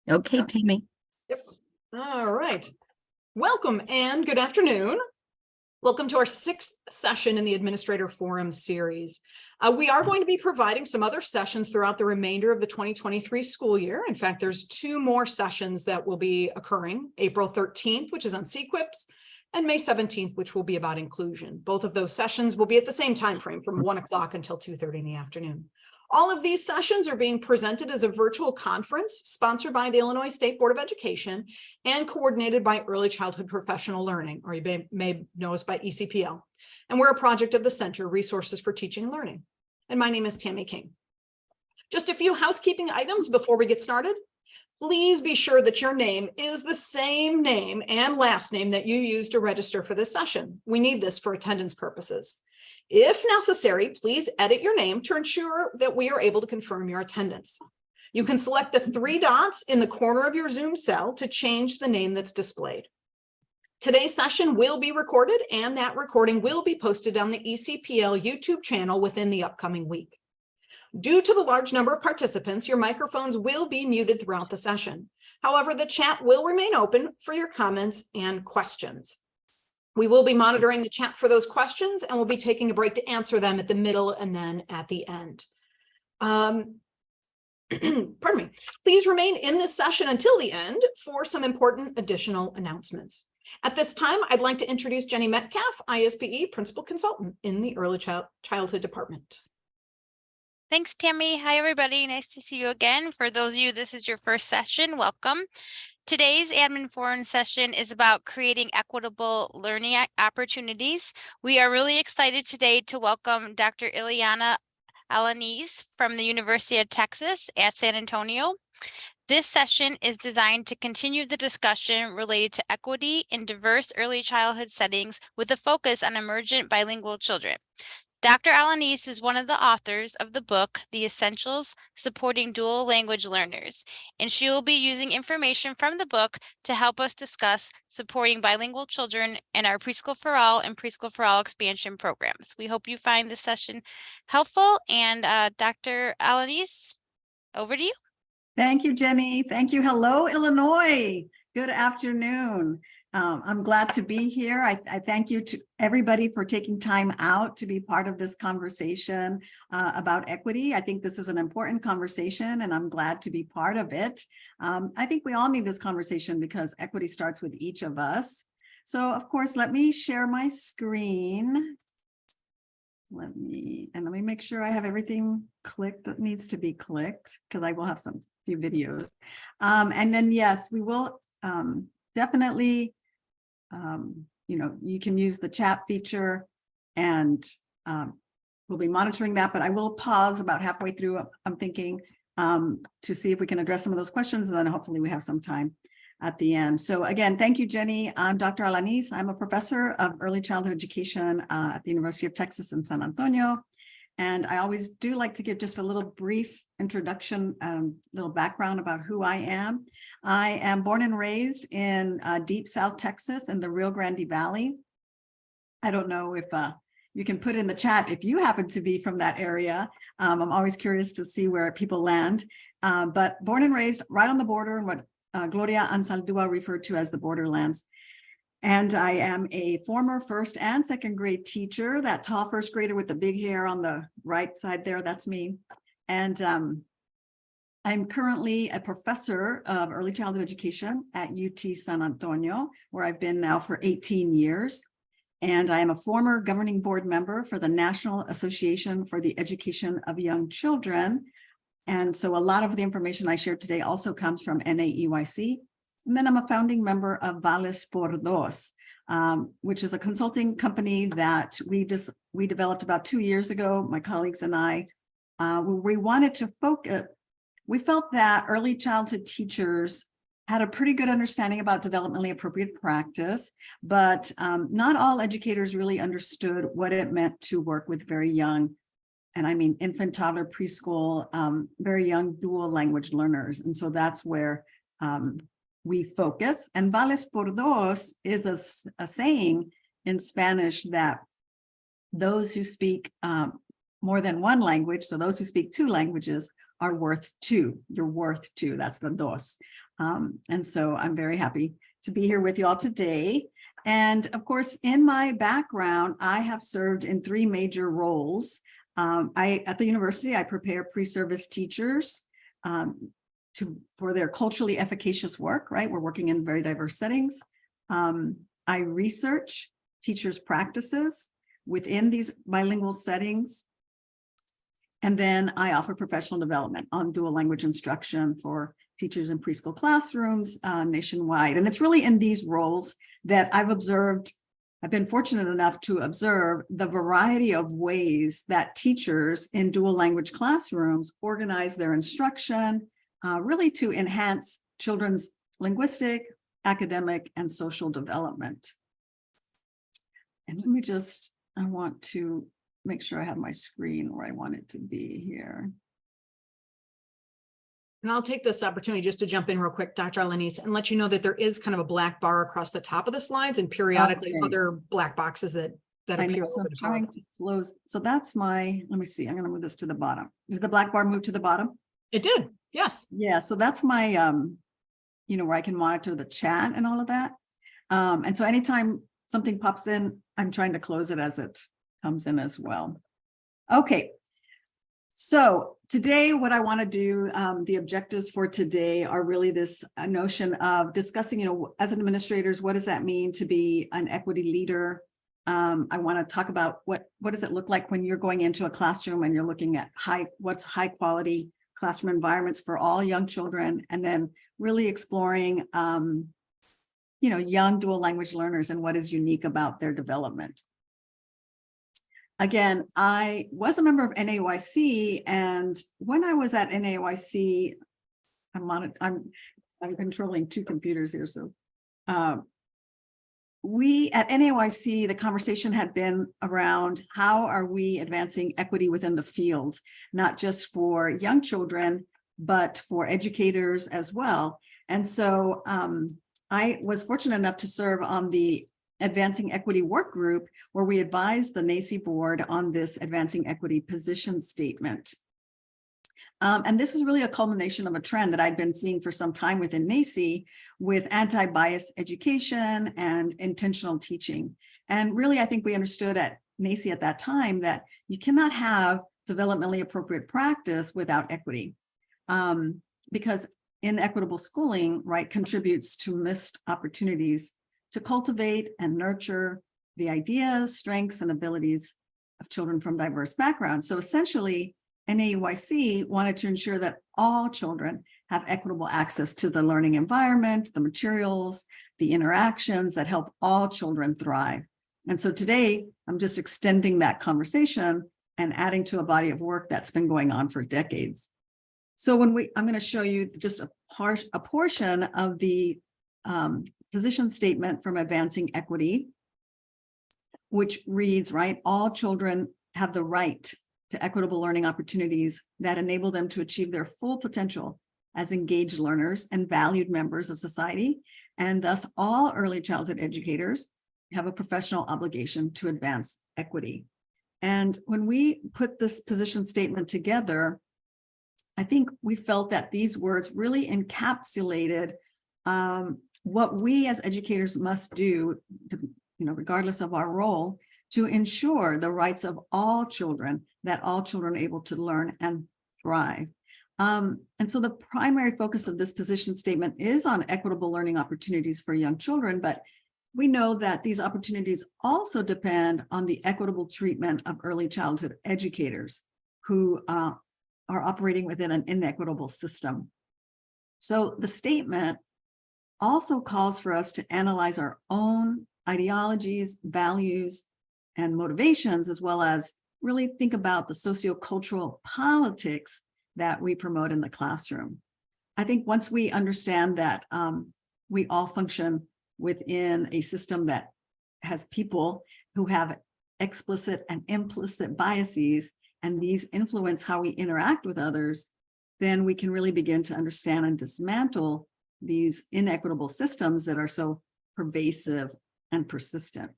Okay, Tammy. Yep. All right. Welcome and good afternoon. Welcome to our 6th session in the Administrator Forum series. We are going to be providing some other sessions throughout the remainder of the 2023 school year. In fact, there's 2 more sessions that will be occurring, April 13th, which is on CQIPS, and May 17th, which will be about inclusion. Both of those sessions will be at the same time frame from 1 o'clock until 2:30 in the afternoon. All of these sessions are being presented as a virtual conference sponsored by the Illinois State Board of Education and coordinated by Early Childhood Professional Learning, or you may know us by ECPL. And we're a project of the Center Resources for Teaching and Learning. And my name is Tammy King. Just a few housekeeping items before we get started. Please be sure that your name is the same name and last name that you used to register for this session. We need this for attendance purposes. If necessary, please edit your name to ensure that we are able to confirm your attendance. You can select the 3 dots in the corner of your Zoom cell to change the name that's displayed. Today's session will be recorded, and that recording will be posted on the ECPL YouTube channel within the upcoming week. Due to the large number of participants, your microphones will be muted throughout the session. However, the chat will remain open for your comments and questions. We will be monitoring the chat for those questions, and we'll be taking a break to answer them at the middle and then at the end. Pardon me. Please remain in this session until the end for some important additional announcements. At this time, I'd like to introduce Jenny Metcalf, ISPE Principal Consultant in the Early Childhood Department. Thanks, Tammy. Hi, everybody. Nice to see you again. For those of you, this is your first session. Welcome. Today's Admin Forum session is about creating equitable learning opportunities. We are really excited today to welcome Dr. Ileana Alanis from the University of Texas at San Antonio. This session is designed to continue the discussion related to equity in diverse early childhood settings with a focus on emergent bilingual children. Dr. Alanis is one of the authors of the book, The Essentials Supporting Dual Language Learners, and she will be using information from the book to help us discuss supporting bilingual children in our Preschool for All and Preschool for All expansion programs. We hope you find this session helpful, and Dr. Alanis, over to you. Thank you, Jenny. Thank you. Hello, Illinois. Good afternoon. I'm glad to be here. I thank you to everybody for taking time out to be part of this conversation about equity. I think this is an important conversation, and I'm glad to be part of it. I think we all need this conversation because equity starts with each of us. So, of course, let me share my screen. Let me make sure I have everything clicked that needs to be clicked, because I will have some few videos. And then, yes, we will definitely. You can use the chat feature, and we'll be monitoring that, but I will pause about halfway through, I'm thinking, to see if we can address some of those questions, and then hopefully we have some time at the end. So again, thank you, Jenny. I'm Dr. Alanis. I'm a professor of early childhood education at the University of Texas in San Antonio. And I always do like to give just a little brief introduction, little background about who I am. I am born and raised in deep South Texas in the Rio Grande Valley. I don't know if you can put in the chat if you happen to be from that area. I'm always curious to see where people land. But born and raised right on the border in what Gloria Ansaldúa referred to as the borderlands. And I am a former 1st and 2nd grade teacher. That tall 1st grader with the big hair on the right side there, that's me. And I'm currently a professor of early childhood education at UT San Antonio, where I've been now for 18 years. And I am a former governing board member for the National Association for the Education of Young Children. And so a lot of the information I shared today also comes from NAEYC. And then I'm a founding member of Vales por Dos, which is a consulting company that we developed about 2 years ago, my colleagues and I. We wanted to focus, we felt that early childhood teachers had a pretty good understanding about developmentally appropriate practice, but not all educators really understood what it meant to work with very young, and I mean infant, toddler, preschool, very young dual language learners. And so that's where we focus. And Vales por Dos is a saying in Spanish that those who speak more than one language, so those who speak 2 languages, are worth 2. You're worth 2. That's the dos. And so I'm very happy to be here with you all today. And of course, in my background, I have served in 3 major roles. At the university, I prepare pre-service teachers for their culturally efficacious work, right? We're working in very diverse settings. I research teachers' practices within these bilingual settings. And then I offer professional development on dual language instruction for teachers in preschool classrooms nationwide. And it's really in these roles that I've been fortunate enough to observe the variety of ways that teachers in dual language classrooms organize their instruction, really to enhance children's linguistic, academic, and social development. And I want to make sure I have my screen where I want it to be here. And I'll take this opportunity just to jump in real quick, Dr. Alanis, and let you know that there is kind of a black bar across the top of the slides and periodically other black boxes that appear. So I'm trying to close. So that's let me see, I'm going to move this to the bottom. Did the black bar move to the bottom? It did, yes. Yeah, so that's my, where I can monitor the chat and all of that. And so anytime something pops in, I'm trying to close it as it comes in as well. Okay. So today, what I want to do, the objectives for today are really this notion of discussing, as an administrators, what does that mean to be an equity leader? I want to talk about what does it look like when you're going into a classroom and you're looking at what's high quality classroom environments for all young children, and then really exploring, young dual language learners and what is unique about their development. Again, I was a member of NAYC, and when I was at NAYC, I'm controlling 2 computers here. So we at NAYC, the conversation had been around how are we advancing equity within the field, not just for young children, but for educators as well. And so I was fortunate enough to serve on the Advancing Equity Work Group, where we advised the NACE board on this Advancing Equity position statement. And this was really a culmination of a trend that I'd been seeing for some time within NACE with anti-bias education and intentional teaching. And really, I think we understood at NACE at that time that you cannot have developmentally appropriate practice without equity, because inequitable schooling, right, contributes to missed opportunities to cultivate and nurture the ideas, strengths, and abilities of children from diverse backgrounds. So essentially, NAYC wanted to ensure that all children have equitable access to the learning environment, the materials, the interactions that help all children thrive. And so today, I'm just extending that conversation and adding to a body of work that's been going on for decades. So I'm going to show you just a portion of the position statement from Advancing Equity, which reads, right, all children have the right to equitable learning opportunities that enable them to achieve their full potential as engaged learners and valued members of society. And thus, all early childhood educators have a professional obligation to advance equity. And when we put this position statement together, I think we felt that these words really encapsulated what we as educators must do, regardless of our role, to ensure the rights of all children, that all children are able to learn and thrive. And so the primary focus of this position statement is on equitable learning opportunities for young children, but we know that these opportunities also depend on the equitable treatment of early childhood educators who are operating within an inequitable system. So the statement also calls for us to analyze our own ideologies, values, and motivations, as well as really think about the sociocultural politics that we promote in the classroom. I think once we understand that we all function within a system that has people who have explicit and implicit biases, and these influence how we interact with others, then we can really begin to understand and dismantle these inequitable systems that are so pervasive and persistent.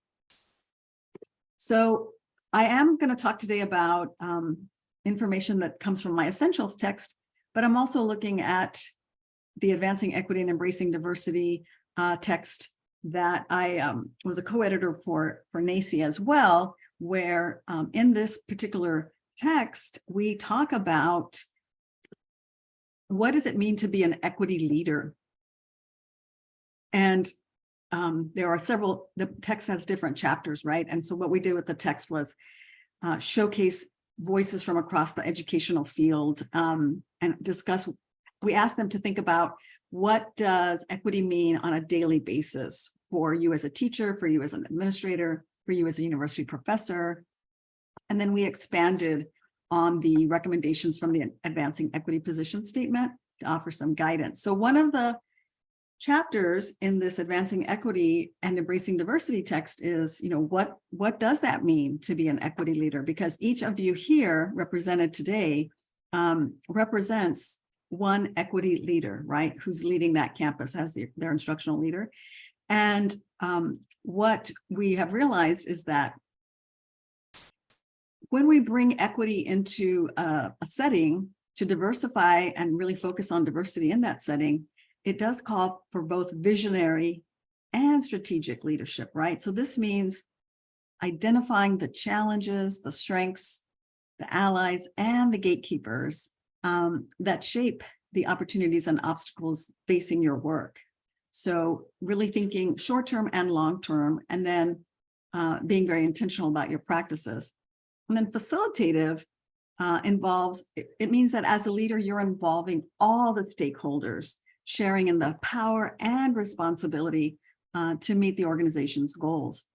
So I am going to talk today about information that comes from my essentials text, but I'm also looking at the Advancing Equity and Embracing Diversity text that I was a co-editor for NACI as well, where in this particular text, we talk about what does it mean to be an equity leader? And there are several, the text has different chapters, right? And so what we did with the text was showcase voices from across the educational field and discuss, we asked them to think about what does equity mean on a daily basis for you as a teacher, for you as an administrator, for you as a university professor. And then we expanded on the recommendations from the Advancing Equity Position Statement to offer some guidance. So one of the chapters in this Advancing Equity and Embracing Diversity text is, what does that mean to be an equity leader? Because each of you here represented today represents one equity leader, right? Who's leading that campus as their instructional leader. And what we have realized is that when we bring equity into a setting to diversify and really focus on diversity in that setting, it does call for both visionary and strategic leadership, right? So this means identifying the challenges, the strengths, the allies, and the gatekeepers that shape the opportunities and obstacles facing your work. So really thinking short-term and long-term, and then being very intentional about your practices. And then facilitative involves, it means that as a leader, you're involving all the stakeholders, sharing in the power and responsibility to meet the organization's goals.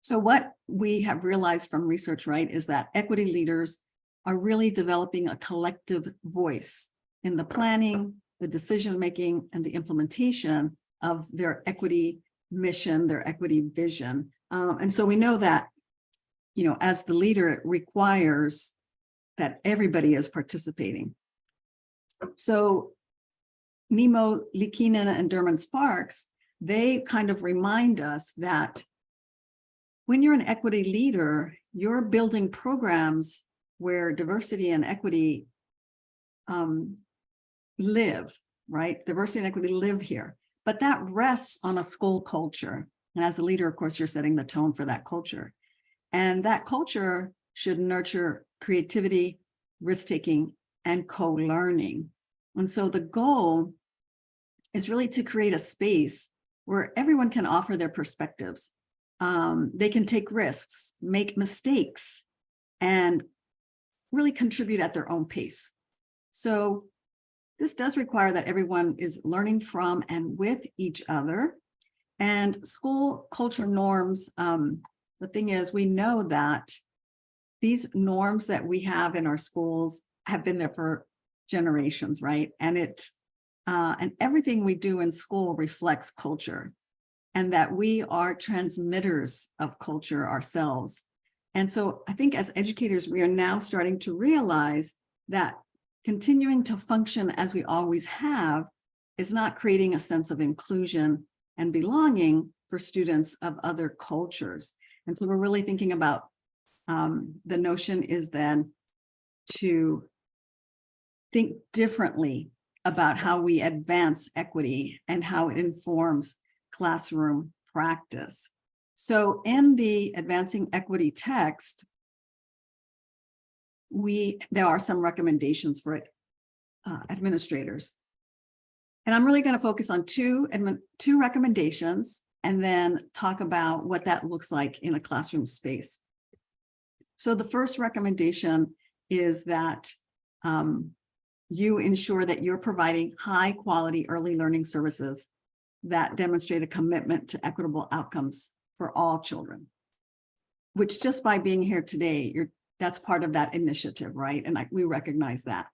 So what we have realized from research, right, is that equity leaders are really developing a collective voice in the planning, the decision-making, and the implementation of their equity mission, their equity vision. And so we know that, as the leader, it requires that everybody is participating. So Nemo Likinen and Derman Sparks, they kind of remind us that when you're an equity leader, you're building programs where diversity and equity live, right? Diversity and equity live here, but that rests on a school culture. And as a leader, of course, you're setting the tone for that culture. And that culture should nurture creativity, risk-taking, and co-learning. And so the goal is really to create a space where everyone can offer their perspectives. They can take risks, make mistakes, and really contribute at their own pace. So this does require that everyone is learning from and with each other. And school culture norms, the thing is, we know that these norms that we have in our schools have been there for generations, right? And and everything we do in school reflects culture, and that we are transmitters of culture ourselves. And so I think as educators, we are now starting to realize that continuing to function as we always have is not creating a sense of inclusion and belonging for students of other cultures. And so we're really thinking about the notion is then to think differently about how we advance equity and how it informs classroom practice. So in the Advancing Equity text, there are some recommendations for administrators. And I'm really going to focus on two recommendations and then talk about what that looks like in a classroom space. So the first recommendation is that you ensure that you're providing high quality early learning services that demonstrate a commitment to equitable outcomes for all children, which just by being here today, that's part of that initiative, right? And we recognize that.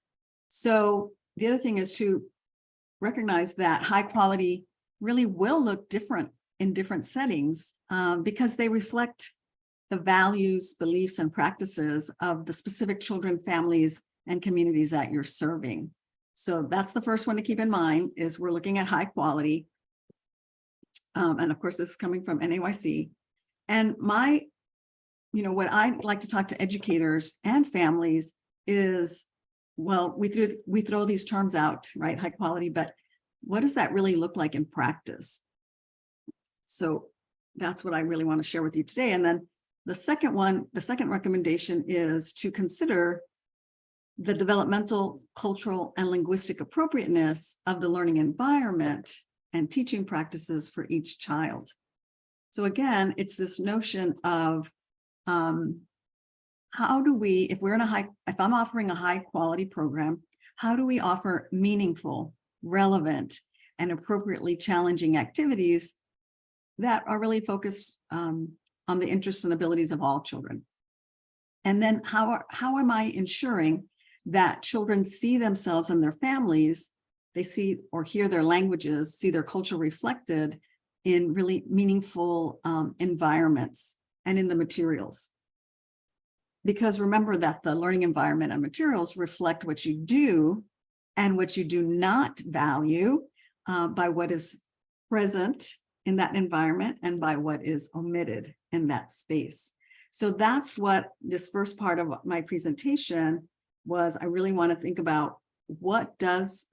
So the other thing is to recognize that high quality really will look different in different settings because they reflect the values, beliefs, and practices of the specific children, families, and communities that you're serving. So that's the first one to keep in mind, is we're looking at high quality. And of course, this is coming from NAYC. And what I like to talk to educators and families is, well, we throw these terms out, right? High quality, but what does that really look like in practice? So that's what I really want to share with you today. And then the second recommendation is to consider the developmental, cultural, and linguistic appropriateness of the learning environment and teaching practices for each child. So again, it's this notion of how do we, if I'm offering a high quality program, how do we offer meaningful, relevant, and appropriately challenging activities that are really focused on the interests and abilities of all children? And then how am I ensuring that children see themselves and their families, they see or hear their languages, see their culture reflected in really meaningful environments and in the materials? Because remember that the learning environment and materials reflect what you do and what you do not value by what is present in that environment and by what is omitted in that space. So that's what this first part of my presentation was. I really want to think about what does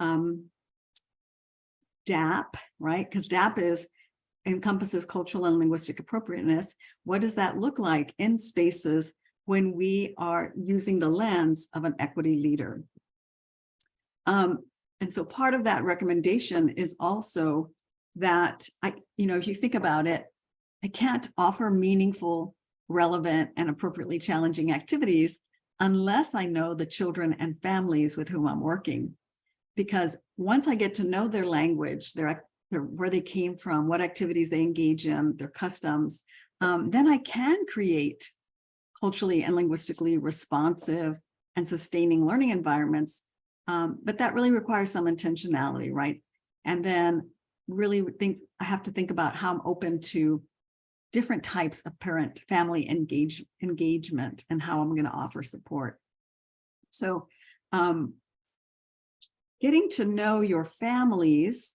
DAP, right? Because DAP encompasses cultural and linguistic appropriateness. What does that look like in spaces when we are using the lens of an equity leader? And so part of that recommendation is also that if you think about it, I can't offer meaningful, relevant, and appropriately challenging activities unless I know the children and families with whom I'm working. Because once I get to know their language, where they came from, what activities they engage in, their customs, then I can create culturally and linguistically responsive and sustaining learning environments. But that really requires some intentionality, right? And then really I have to think about how I'm open to different types of parent-family engagement and how I'm going to offer support. So getting to know your families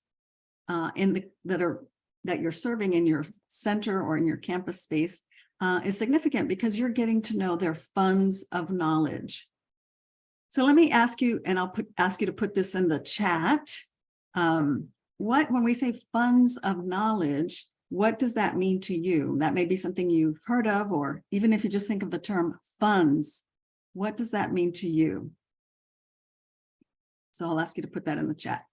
that you're serving in your center or in your campus space is significant because you're getting to know their funds of knowledge. So let me ask you, and I'll ask you to put this in the chat. When we say funds of knowledge, what does that mean to you? That may be something you've heard of, or even if you just think of the term funds, what does that mean to you? So I'll ask you to put that in the chat.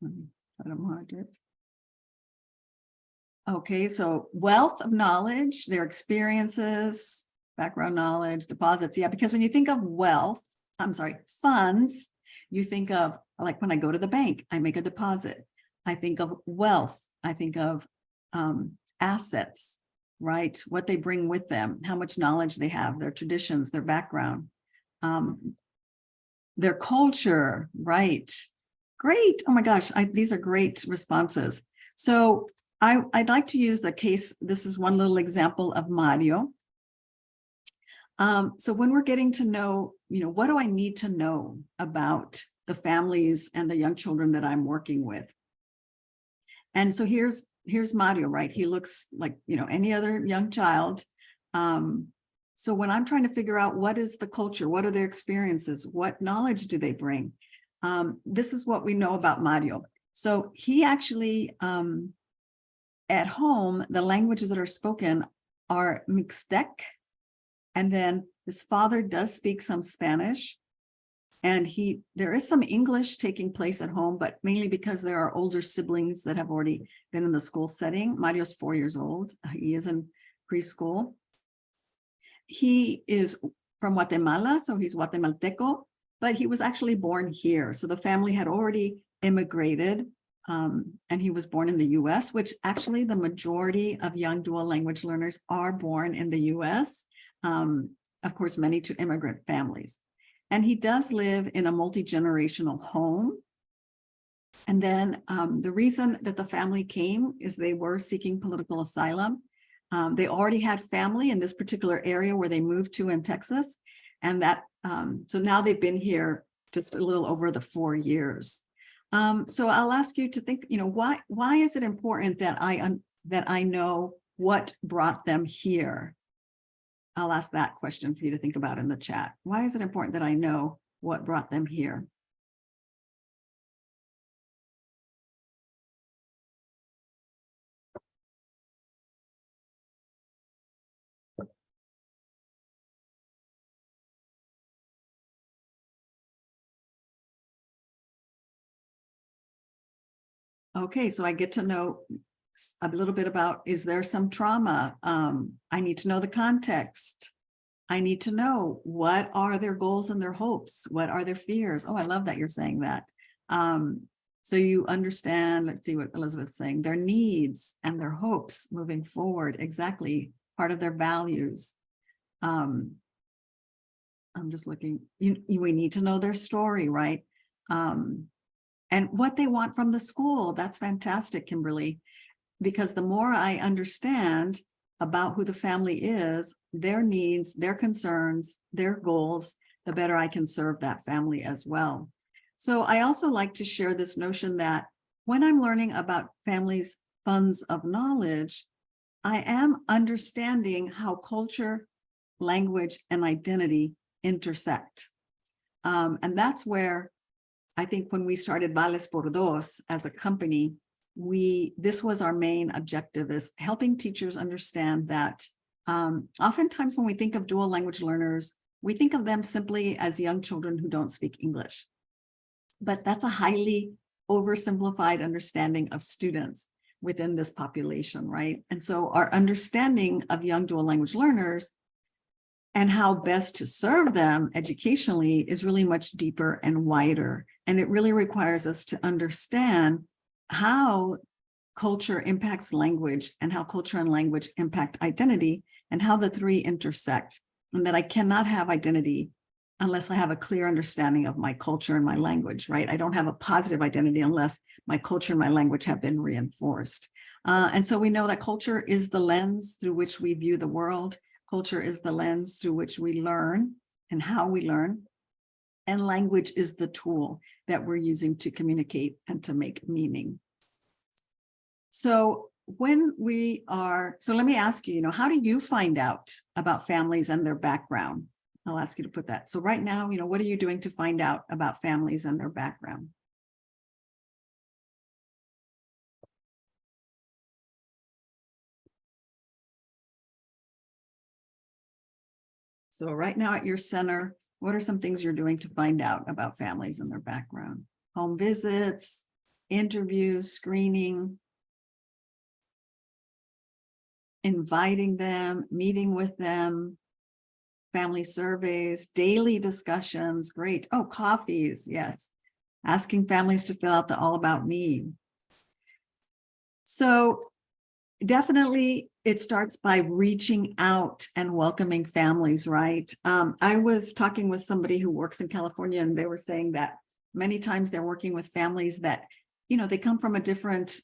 Let me try to mark it. Okay, so wealth of knowledge, their experiences, background knowledge, deposits. Yeah, because when you think of funds, you think of, like, when I go to the bank, I make a deposit. I think of wealth. I think of assets, right? What they bring with them, how much knowledge they have, their traditions, their background, their culture, right? Great. Oh my gosh, these are great responses. So I'd like to use the case. This is one little example of Mario. So when we're getting to know, what do I need to know about the families and the young children that I'm working with? And so here's Mario, right? He looks like, any other young child. So when I'm trying to figure out what is the culture, what are their experiences, what knowledge do they bring? This is what we know about Mario. So he actually, at home, the languages that are spoken are Mixtec. And then his father does speak some Spanish. And there is some English taking place at home, but mainly because there are older siblings that have already been in the school setting. Mario's 4 years old. He is in preschool. He is from Guatemala, so he's Guatemalteco, but he was actually born here. So the family had already immigrated, and he was born in the US, which actually the majority of young dual language learners are born in the US. Of course, many to immigrant families. And he does live in a multi-generational home. And then the reason that the family came is they were seeking political asylum. They already had family in this particular area where they moved to in Texas. And so now they've been here just a little over the 4 years. So I'll ask you to think, why is it important that I know what brought them here? I'll ask that question for you to think about in the chat. Why is it important that I know what brought them here? Okay, so I get to know a little bit about, is there some trauma? I need to know the context. I need to know what are their goals and their hopes? What are their fears? Oh, I love that you're saying that. So you understand, let's see what Elizabeth's saying, their needs and their hopes moving forward, exactly, part of their values. I'm just looking, we need to know their story, right? And what they want from the school. That's fantastic, Kimberly, because the more I understand about who the family is, their needs, their concerns, their goals, the better I can serve that family as well. So I also like to share this notion that when I'm learning about families' funds of knowledge, I am understanding how culture, language, and identity intersect. And that's where I think when we started Vales por Dos as a company, this was our main objective, is helping teachers understand that oftentimes when we think of dual language learners, we think of them simply as young children who don't speak English. But that's a highly oversimplified understanding of students within this population, right? And so our understanding of young dual language learners and how best to serve them educationally is really much deeper and wider. And it really requires us to understand how culture impacts language and how culture and language impact identity and how the three intersect. And that I cannot have identity unless I have a clear understanding of my culture and my language, right? I don't have a positive identity unless my culture and my language have been reinforced. And so we know that culture is the lens through which we view the world. Culture is the lens through which we learn and how we learn. And language is the tool that we're using to communicate and to make meaning. So when so let me ask you, how do you find out about families and their background? I'll ask you to put that. So right now, what are you doing to find out about families and their background? So right now at your center, what are some things you're doing to find out about families and their background? Home visits, interviews, screening, inviting them, meeting with them, family surveys, daily discussions, great. Oh, coffees, yes. Asking families to fill out the All About Me. So definitely it starts by reaching out and welcoming families, right? I was talking with somebody who works in California, and they were saying that many times they're working with families that, they come from a different,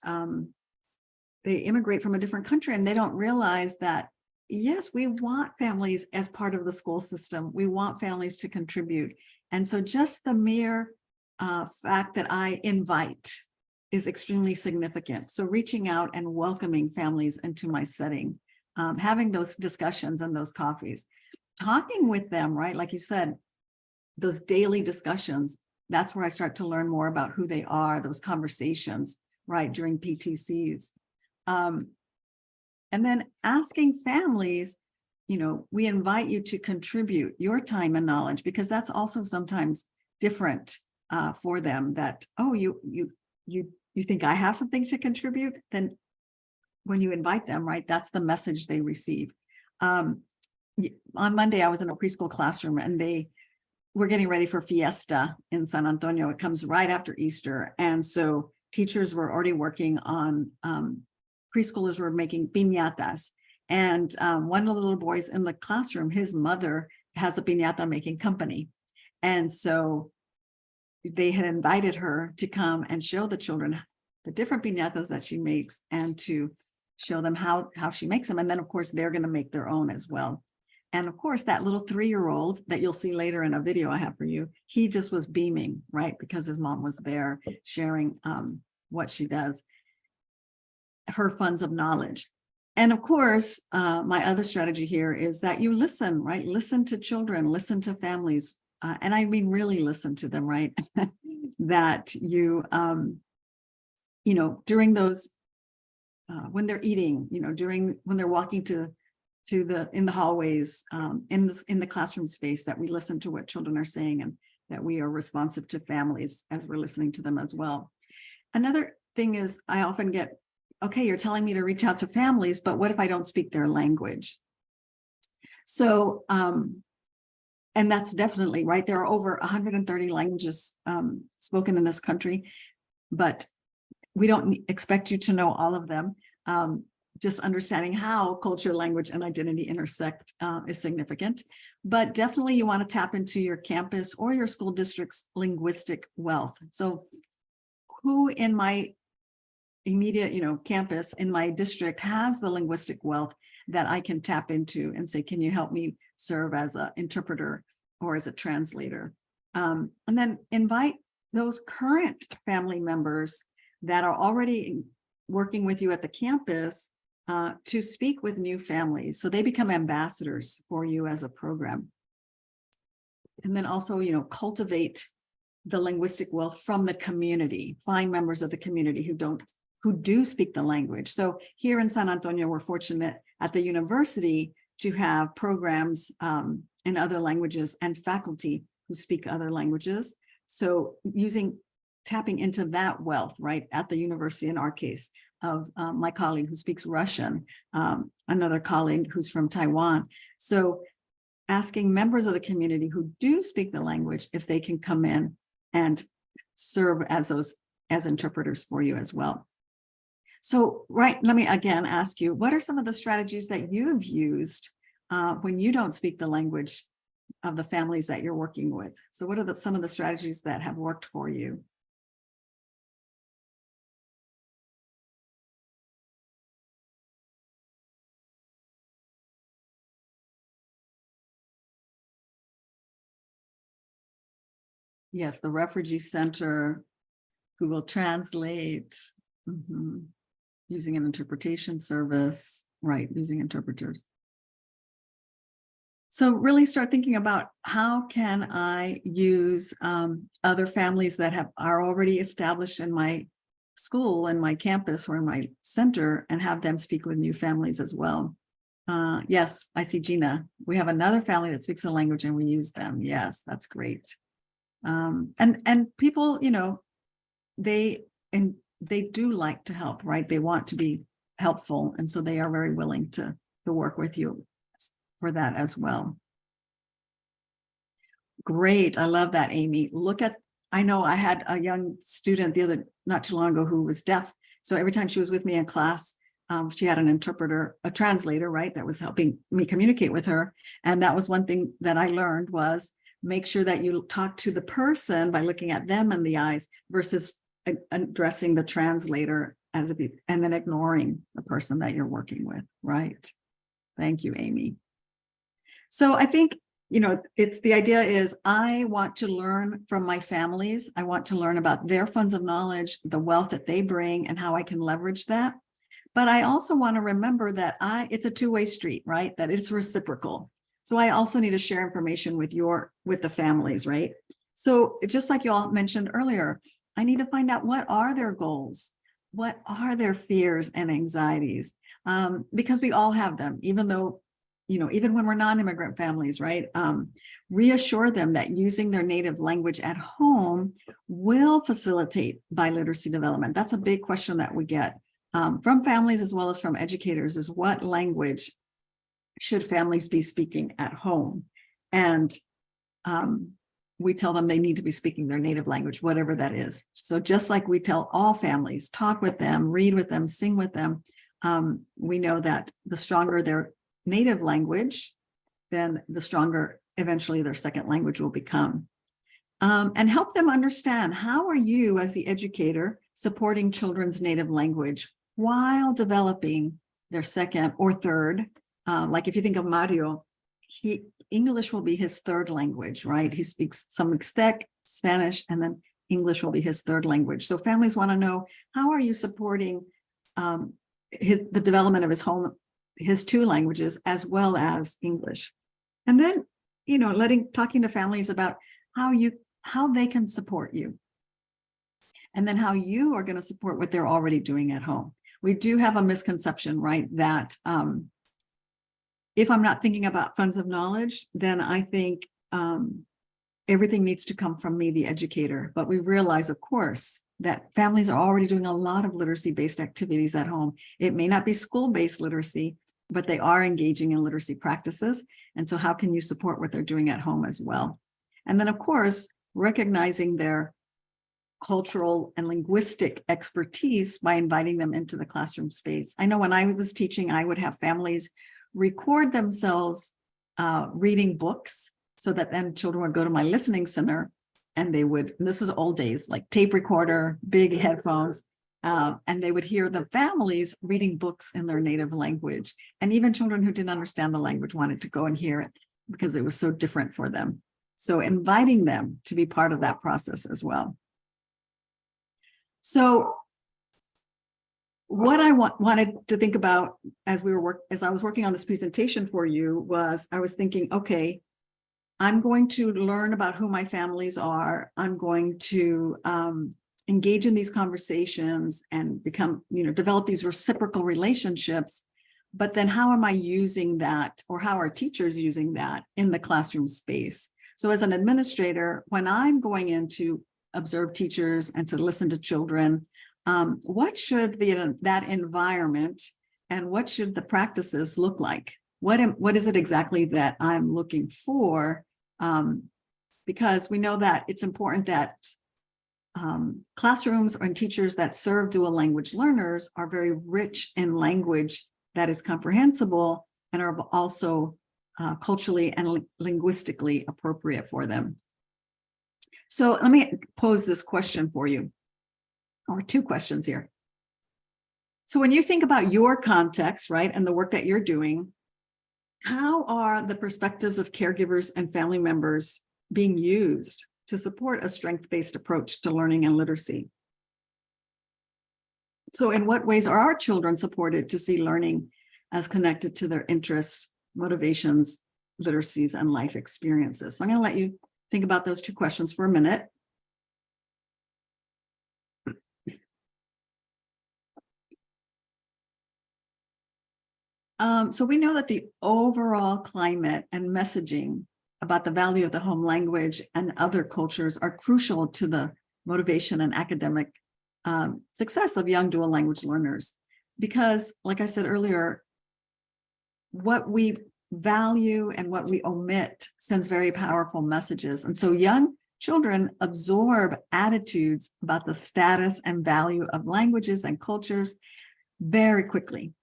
they immigrate from a different country, and they don't realize that, yes, we want families as part of the school system. We want families to contribute. And so just the mere fact that I invite is extremely significant. So reaching out and welcoming families into my setting, having those discussions and those coffees, talking with them, right? Like you said, those daily discussions, that's where I start to learn more about who they are, those conversations, right, during PTCs. And then asking families, we invite you to contribute your time and knowledge, because that's also sometimes different for them, that, oh, you think I have something to contribute? Then when you invite them, right, that's the message they receive. On Monday, I was in a preschool classroom, and they were getting ready for Fiesta in San Antonio. It comes right after Easter. And so teachers were already working on, preschoolers were making piñatas. And one of the little boys in the classroom, his mother has a piñata making company. And so they had invited her to come and show the children the different piñatas that she makes, and to show them how she makes them. And then, of course, they're going to make their own as well. And of course, that little 3-year-old that you'll see later in a video I have for you, he just was beaming, right? Because his mom was there sharing what she does, her funds of knowledge. And of course, my other strategy here is that you listen, right? Listen to children, listen to families, and I mean really listen to them, right? That you, during those, when they're eating, when they're walking in the hallways, in the classroom space, that we listen to what children are saying and that we are responsive to families as we're listening to them as well. Another thing is I often get, okay, you're telling me to reach out to families, but what if I don't speak their language? So, and that's definitely right. There are over 130 languages spoken in this country, but we don't expect you to know all of them. Just understanding how culture, language, and identity intersect is significant. But definitely you want to tap into your campus or your school district's linguistic wealth. So who in my immediate, campus in my district has the linguistic wealth that I can tap into and say, can you help me serve as an interpreter or as a translator? And then invite those current family members that are already working with you at the campus to speak with new families. So they become ambassadors for you as a program. And then also, cultivate the linguistic wealth from the community. Find members of the community who do speak the language. So here in San Antonio, we're fortunate at the university to have programs in other languages and faculty who speak other languages. So tapping into that wealth, right, at the university, in our case, of my colleague who speaks Russian, another colleague who's from Taiwan. So asking members of the community who do speak the language if they can come in and serve as interpreters for you as well. So, right, let me again ask you, what are some of the strategies that you've used when you don't speak the language of the families that you're working with? So what are some of the strategies that have worked for you? Yes, the Refugee Center, Google Translate, using an interpretation service, right, using interpreters. So really start thinking about how can I use other families that are already established in my school, in my campus, or in my center, and have them speak with new families as well. Yes, I see Gina. We have another family that speaks the language and we use them. Yes, that's great. And people, they do like to help, right? They want to be helpful. And so they are very willing to work with you for that as well. Great. I love that, Amy. I know I had a young student not too long ago who was deaf. So every time she was with me in class, she had an interpreter, a translator, right, that was helping me communicate with her. And that was one thing that I learned was make sure that you talk to the person by looking at them in the eyes versus addressing the translator and then ignoring the person that you're working with, right? Thank you, Amy. So I think, it's the idea is I want to learn from my families. I want to learn about their funds of knowledge, the wealth that they bring, and how I can leverage that. But I also want to remember that it's a two-way street, right? That it's reciprocal. So I also need to share information with the families, right? So just like you all mentioned earlier, I need to find out what are their goals, what are their fears and anxieties, because we all have them, even when we're non-immigrant families, right? Reassure them that using their native language at home will facilitate biliteracy development. That's a big question that we get from families as well as from educators, is what language should families be speaking at home? And we tell them they need to be speaking their native language, whatever that is. So just like we tell all families, talk with them, read with them, sing with them, we know that the stronger their native language, then the stronger eventually their second language will become. And help them understand, how are you as the educator supporting children's native language while developing their second or third? Like if you think of Mario, English will be his third language, right? He speaks some Mixtec, Spanish, and then English will be his third language. So families want to know, how are you supporting the development of his his two languages as well as English. And then, talking to families about how they can support you. And then how you are going to support what they're already doing at home. We do have a misconception, right? That if I'm not thinking about funds of knowledge, then I think everything needs to come from me, the educator. But we realize, of course, that families are already doing a lot of literacy-based activities at home. It may not be school-based literacy, but they are engaging in literacy practices. And so how can you support what they're doing at home as well? And then, of course, recognizing their cultural and linguistic expertise by inviting them into the classroom space. I know when I was teaching, I would have families record themselves reading books so that then children would go to my listening center and and this was old days, like tape recorder, big headphones, and they would hear the families reading books in their native language. And even children who didn't understand the language wanted to go and hear it because it was so different for them. So inviting them to be part of that process as well. So what I wanted to think about as I was working on this presentation for you was I was thinking, okay, I'm going to learn about who my families are. I'm going to engage in these conversations and develop these reciprocal relationships. But then how am I using that, or how are teachers using that in the classroom space? So as an administrator, when I'm going in to observe teachers and to listen to children, what should that environment and what should the practices look like? What is it exactly that I'm looking for? Because we know that it's important that classrooms and teachers that serve dual language learners are very rich in language that is comprehensible and are also culturally and linguistically appropriate for them. So let me pose this question for you, or two questions here. So when you think about your context, right, and the work that you're doing, how are the perspectives of caregivers and family members being used to support a strength-based approach to learning and literacy? So in what ways are our children supported to see learning as connected to their interests, motivations, literacies, and life experiences? So I'm going to let you think about those two questions for a minute. So we know that the overall climate and messaging about the value of the home language and other cultures are crucial to the motivation and academic success of young dual language learners. Because, like I said earlier, what we value and what we omit sends very powerful messages. And so young children absorb attitudes about the status and value of languages and cultures very quickly.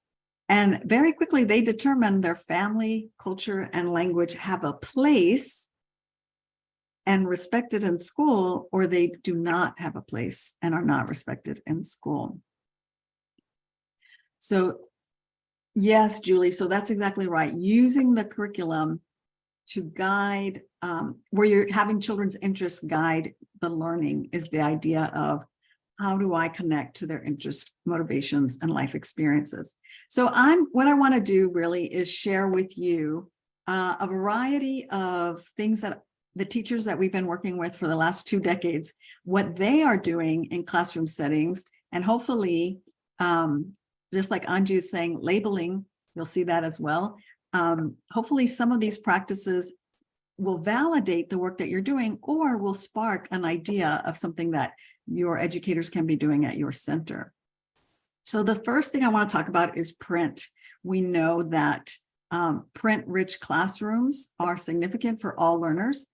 And very quickly, they determine their family, culture, and language have a place and respected in school, or they do not have a place and are not respected in school. So yes, Julie, so that's exactly right. Using the curriculum to guide, where you're having children's interests guide the learning is the idea of how do I connect to their interests, motivations, and life experiences. So what I want to do really is share with you a variety of things that the teachers that we've been working with for the last 2 decades, what they are doing in classroom settings, and hopefully, just like Anji is saying, labeling, you'll see that as well. Hopefully some of these practices will validate the work that you're doing or will spark an idea of something that your educators can be doing at your center. So the first thing I want to talk about is print. We know that print-rich classrooms are significant for all learners.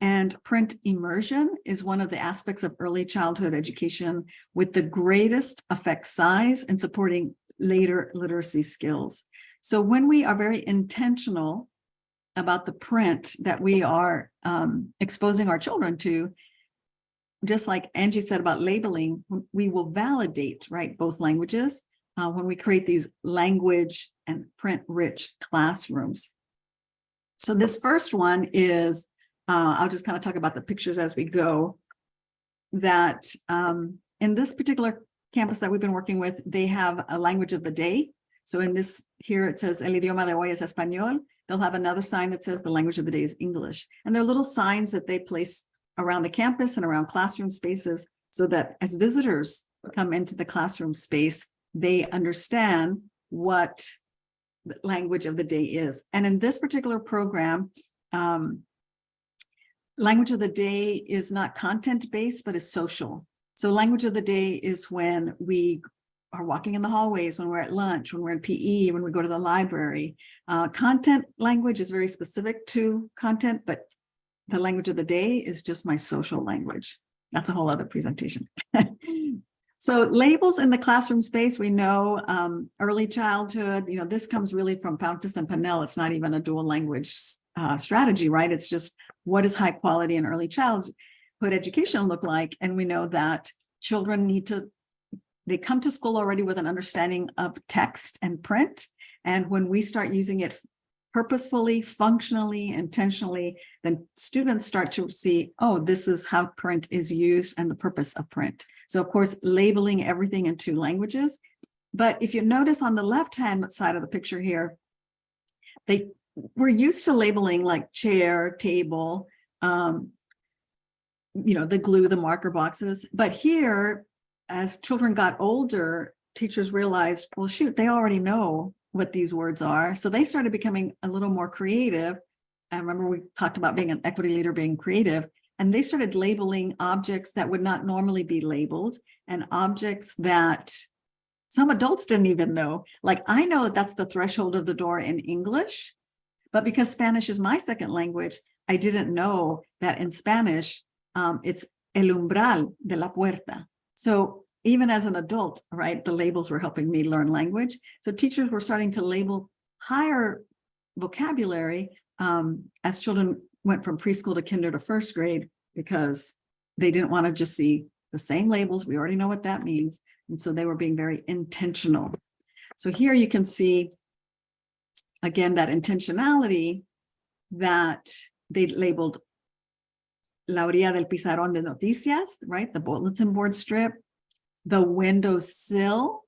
And print immersion is one of the aspects of early childhood education with the greatest effect size in supporting later literacy skills. So when we are very intentional about the print that we are exposing our children to, just like Angie said about labeling, we will validate, right, both languages when we create these language and print-rich classrooms. So this first one is, I'll just kind of talk about the pictures as we go, that in this particular campus that we've been working with, they have a language of the day. So in this here, it says el idioma de hoy es español. They'll have another sign that says the language of the day is English. And they're little signs that they place around the campus and around classroom spaces so that as visitors come into the classroom space, they understand what the language of the day is. And in this particular program, language of the day is not content-based, but is social. So language of the day is when we are walking in the hallways, when we're at lunch, when we're in PE, when we go to the library. Content language is very specific to content, but the language of the day is just my social language. That's a whole other presentation. So labels in the classroom space, we know early childhood, this comes really from Pontus and Pinnell. It's not even a dual language strategy, right? It's just what does high quality and early childhood education look like? And we know that children they come to school already with an understanding of text and print. And when we start using it purposefully, functionally, intentionally, then students start to see, oh, this is how print is used and the purpose of print. So of course, labeling everything in 2 languages. But if you notice on the left-hand side of the picture here, we're used to labeling like chair, table, the glue, the marker boxes. But here, as children got older, teachers realized, well, shoot, they already know what these words are. So they started becoming a little more creative. I remember we talked about being an equity leader, being creative, and they started labeling objects that would not normally be labeled and objects that some adults didn't even know. Like I know that that's the threshold of the door in English, but because Spanish is my second language, I didn't know that in Spanish, it's el umbral de la puerta. So even as an adult, right, the labels were helping me learn language. So teachers were starting to label higher vocabulary as children went from preschool to kinder to first grade, because they didn't want to just see the same labels. We already know what that means. And so they were being very intentional. So here you can see, again, that intentionality that they labeled la orilla del pizarrón de noticias, right? The bulletin board strip, the windowsill.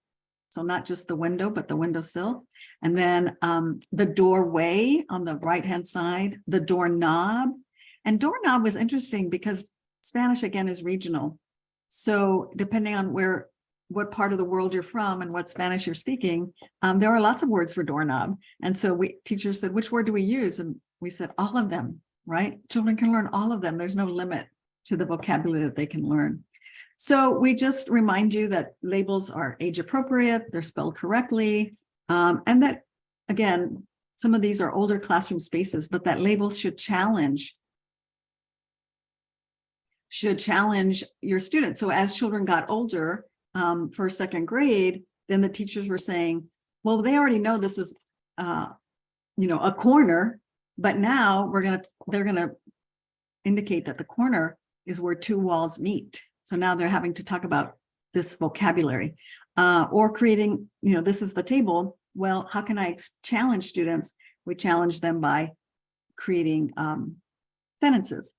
So not just the window, but the windowsill. And then the doorway on the right-hand side, the doorknob. And doorknob was interesting because Spanish, again, is regional. So depending on what part of the world you're from and what Spanish you're speaking, there are lots of words for doorknob. And so teachers said, which word do we use? And we said, all of them, right? Children can learn all of them. There's no limit to the vocabulary that they can learn. So we just remind you that labels are age appropriate, they're spelled correctly, and that, again, some of these are older classroom spaces, but that labels should challenge your students. So as children got older, first, second grade, then the teachers were saying, well, they already know this is, a corner, but now they're gonna indicate that the corner is where 2 walls meet. So now they're having to talk about this vocabulary or creating, this is the table. Well, how can I challenge students? We challenge them by creating sentences.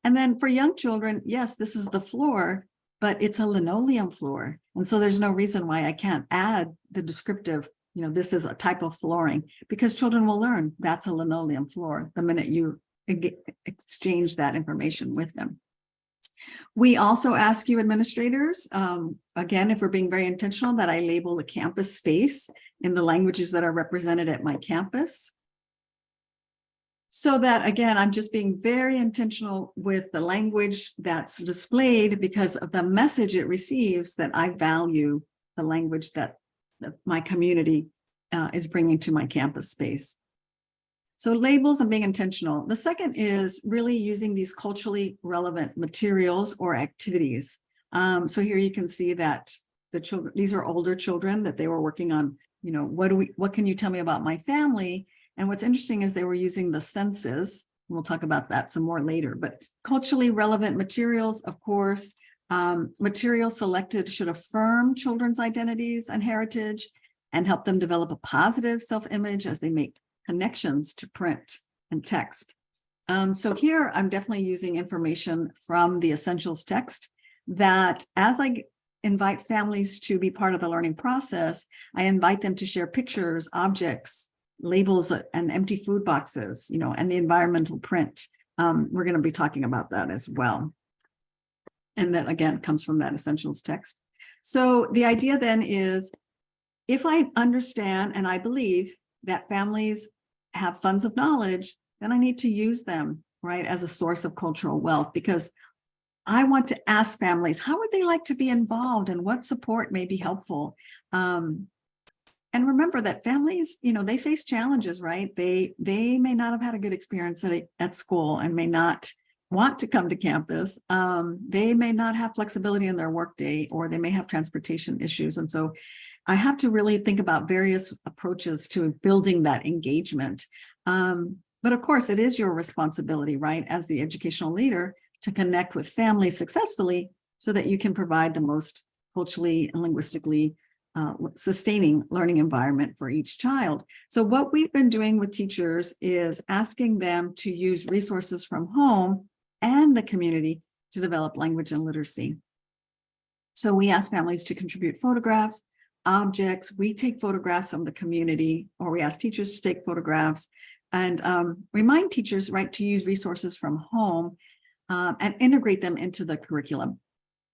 And then for young children, yes, this is the floor, but it's a linoleum floor. And so there's no reason why I can't add the descriptive, this is a type of flooring, because children will learn that's a linoleum floor the minute you exchange that information with them. We also ask you administrators, again, if we're being very intentional, that I label the campus space in the languages that are represented at my campus. So that, again, I'm just being very intentional with the language that's displayed because of the message it receives, that I value the language that my community is bringing to my campus space. So labels and being intentional. The second is really using these culturally relevant materials or activities. So here you can see that the children, these are older children that they were working on, what can you tell me about my family? And what's interesting is they were using the senses. We'll talk about that some more later, but culturally relevant materials, of course, materials selected should affirm children's identities and heritage and help them develop a positive self-image as they make connections to print and text. So here I'm definitely using information from the essentials text that as I invite families to be part of the learning process, I invite them to share pictures, objects, labels, and empty food boxes, and the environmental print. We're going to be talking about that as well. And that, again, comes from that essentials text. So the idea then is, if I understand and I believe that families have funds of knowledge, then I need to use them, right, as a source of cultural wealth, because I want to ask families, how would they like to be involved and what support may be helpful? And remember that families, they face challenges, right? They may not have had a good experience at school and may not want to come to campus. They may not have flexibility in their workday, or they may have transportation issues. And so I have to really think about various approaches to building that engagement. But of course, it is your responsibility, right, as the educational leader, to connect with families successfully so that you can provide the most culturally and linguistically sustaining learning environment for each child. So what we've been doing with teachers is asking them to use resources from home and the community to develop language and literacy. So we ask families to contribute photographs, objects. We take photographs from the community, or we ask teachers to take photographs, and remind teachers, right, to use resources from home and integrate them into the curriculum.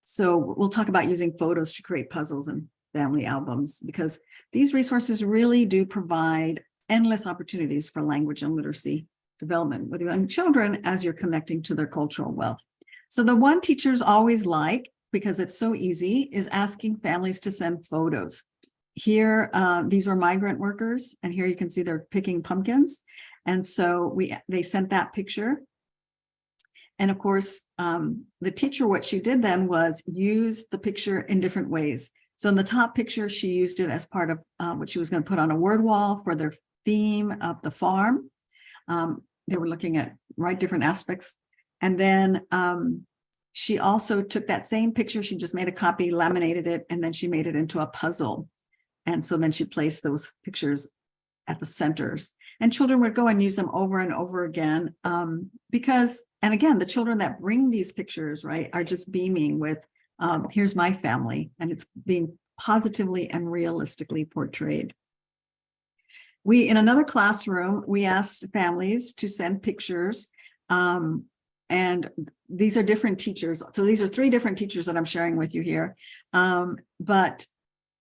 So we'll talk about using photos to create puzzles and family albums, because these resources really do provide endless opportunities for language and literacy development with young children as you're connecting to their cultural wealth. So the one teachers always like, because it's so easy, is asking families to send photos. Here, these were migrant workers, and here you can see they're picking pumpkins. And so they sent that picture. And of course, the teacher, what she did then was use the picture in different ways. So in the top picture, she used it as part of what she was going to put on a word wall for their theme of the farm. They were looking at different aspects. And then she also took that same picture, she just made a copy, laminated it, and then she made it into a puzzle. And so then she placed those pictures at the centers. And children would go and use them over and over again because, and again, the children that bring these pictures, right, are just beaming with, here's my family, and it's being positively and realistically portrayed. In another classroom, we asked families to send pictures, and these are different teachers. So these are 3 different teachers that I'm sharing with you here. And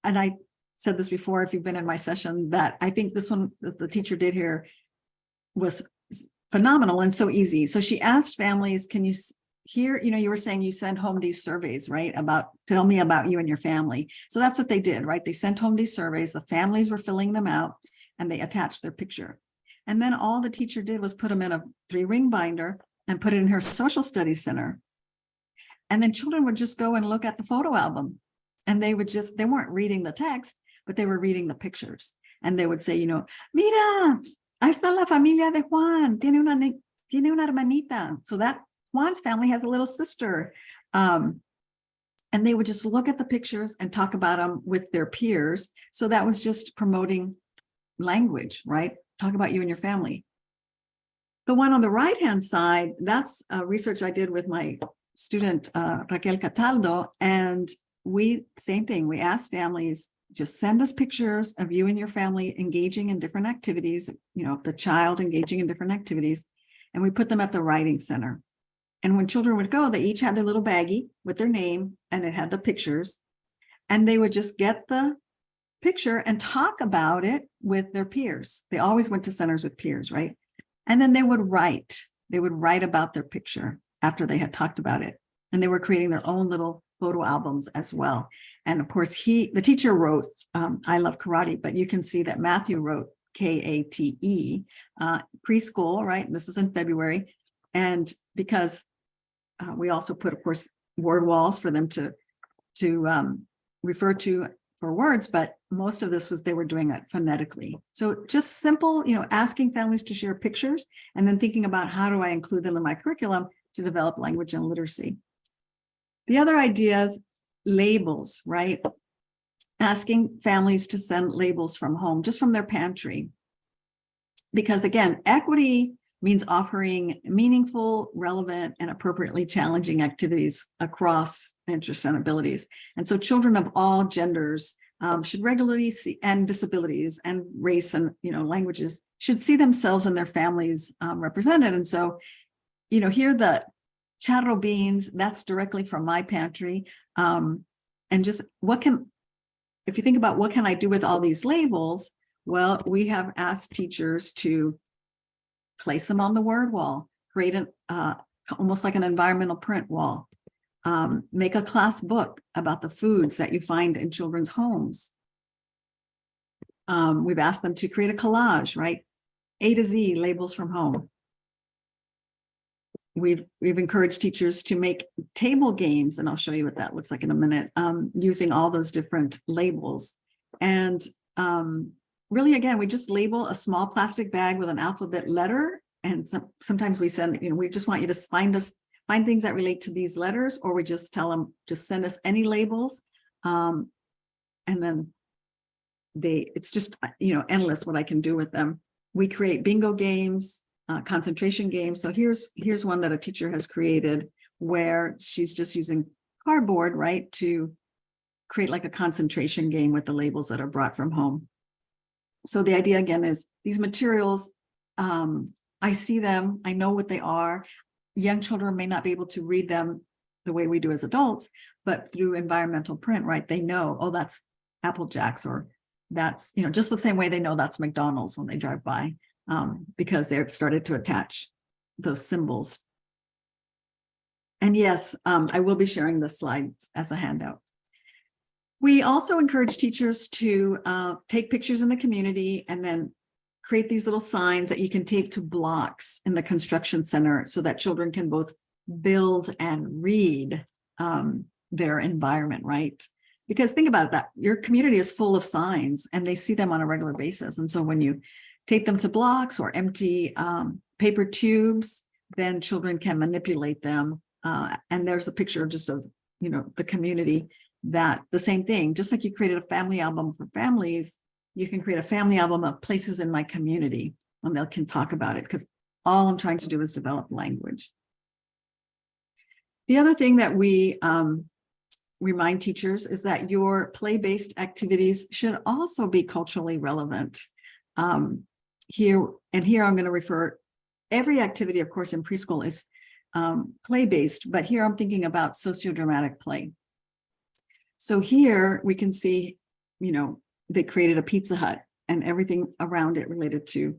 I said this before, if you've been in my session, that I think this one that the teacher did here was phenomenal and so easy. So she asked families, can you here, you were saying you send home these surveys, right? Tell me about you and your family. So that's what they did, right? They sent home these surveys, the families were filling them out, and they attached their picture. And then all the teacher did was put them in a 3-ring binder and put it in her social studies center. And then children would just go and look at the photo album, and they weren't reading the text, but they were reading the pictures. And they would say, mira, ahí está la familia de Juan, tiene una hermanita. So that Juan's family has a little sister. And they would just look at the pictures and talk about them with their peers. So that was just promoting language, right? Talk about you and your family. The one on the right-hand side, that's research I did with my student, Raquel Cataldo. And same thing, we asked families, just send us pictures of you and your family engaging in different activities, the child engaging in different activities, and we put them at the writing center. And when children would go, they each had their little baggie with their name, and it had the pictures, and they would just get the picture and talk about it with their peers. They always went to centers with peers, right? And then they would write about their picture after they had talked about it. And they were creating their own little photo albums as well. And of course, the teacher wrote, I love karate, but you can see that Matthew wrote K-A-T-E, preschool, right? This is in February. And because we also put, of course, word walls for them to refer to for words, but most of this was they were doing it phonetically. So just simple, asking families to share pictures and then thinking about how do I include them in my curriculum to develop language and literacy. The other ideas, labels, right? Asking families to send labels from home, just from their pantry. Because again, equity means offering meaningful, relevant, and appropriately challenging activities across interests and abilities. And so children of all genders should regularly see, and disabilities and race and, languages, should see themselves and their families represented. And so, here the charro beans, that's directly from my pantry. And just if you think about what can I do with all these labels, well, we have asked teachers to place them on the word wall, create almost like an environmental print wall, make a class book about the foods that you find in children's homes. We've asked them to create a collage, right? A to Z labels from home. We've encouraged teachers to make table games, and I'll show you what that looks like in a minute, using all those different labels. And really, again, we just label a small plastic bag with an alphabet letter. And sometimes we send, we just want you to find things that relate to these letters, or we just tell them, just send us any labels. And then it's just, endless what I can do with them. We create bingo games, concentration games. So here's one that a teacher has created where she's just using cardboard, right, to create like a concentration game with the labels that are brought from home. So the idea again is these materials, I see them, I know what they are. Young children may not be able to read them the way we do as adults, but through environmental print, right, they know, oh, that's Apple Jacks, or that's, just the same way they know that's McDonald's when they drive by, because they've started to attach those symbols. And yes, I will be sharing the slides as a handout. We also encourage teachers to take pictures in the community and then create these little signs that you can tape to blocks in the construction center so that children can both build and read their environment, right? Because think about it, that your community is full of signs and they see them on a regular basis. And so when you tape them to blocks or empty paper tubes, then children can manipulate them. And there's a picture just of, the community, that the same thing, just like you created a family album for families, you can create a family album of places in my community, and they can talk about it, because all I'm trying to do is develop language. The other thing that we remind teachers is that your play-based activities should also be culturally relevant. Here I'm going to refer, every activity, of course, in preschool is play-based, but here I'm thinking about sociodramatic play. So here we can see, they created a Pizza Hut and everything around it related to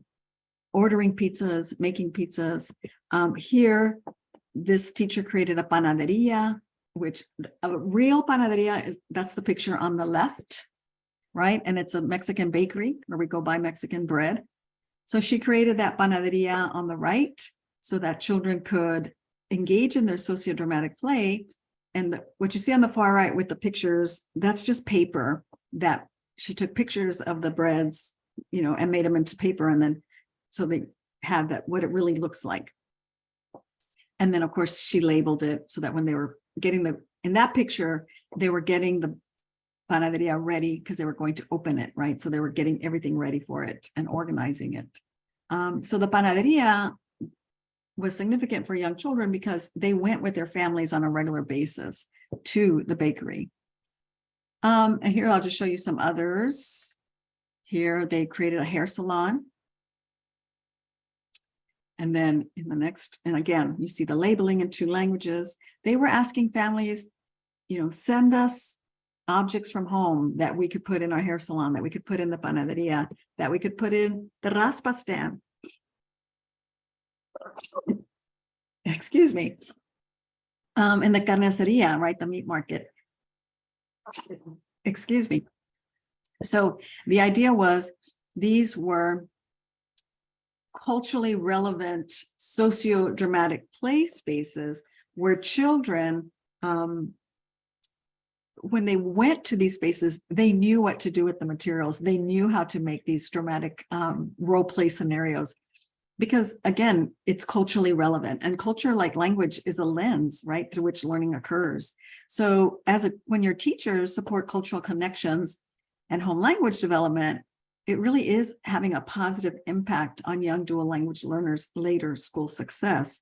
ordering pizzas, making pizzas. Here, this teacher created a panaderia, which a real panaderia that's the picture on the left, right? And it's a Mexican bakery where we go buy Mexican bread. So she created that panaderia on the right so that children could engage in their sociodramatic play. And what you see on the far right with the pictures, that's just paper that she took pictures of the breads, and made them into paper. And then, so they had that, what it really looks like. And then of course she labeled it so that when they were getting in that picture, they were getting the panaderia ready because they were going to open it, right? So they were getting everything ready for it and organizing it. So the panaderia was significant for young children because they went with their families on a regular basis to the bakery. And here I'll just show you some others. Here they created a hair salon. And then in the next, and again, you see the labeling in 2 languages. They were asking families, send us objects from home that we could put in our hair salon, that we could put in the panaderia, that we could put in the raspa stand. Excuse me. In the carniceria, right? The meat market. Excuse me. So the idea was these were culturally relevant socio-dramatic play spaces where children, when they went to these spaces, they knew what to do with the materials. They knew how to make these dramatic role play scenarios. Because again, it's culturally relevant, and culture, like language, is a lens, right, through which learning occurs. So when your teachers support cultural connections and home language development, it really is having a positive impact on young dual language learners' later school success.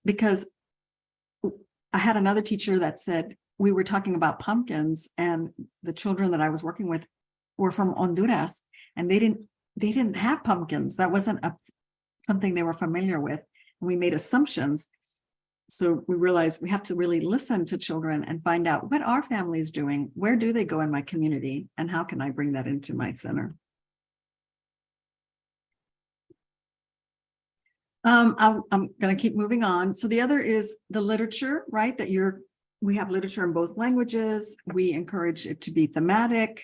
Because I had another teacher that said, we were talking about pumpkins, and the children that I was working with were from Honduras, and they didn't have pumpkins. That wasn't something they were familiar with. And we made assumptions. So we realized we have to really listen to children and find out, what are families doing? Where do they go in my community? And how can I bring that into my center? I'm going to keep moving on. So the other is the literature, right? We have literature in both languages. We encourage it to be thematic.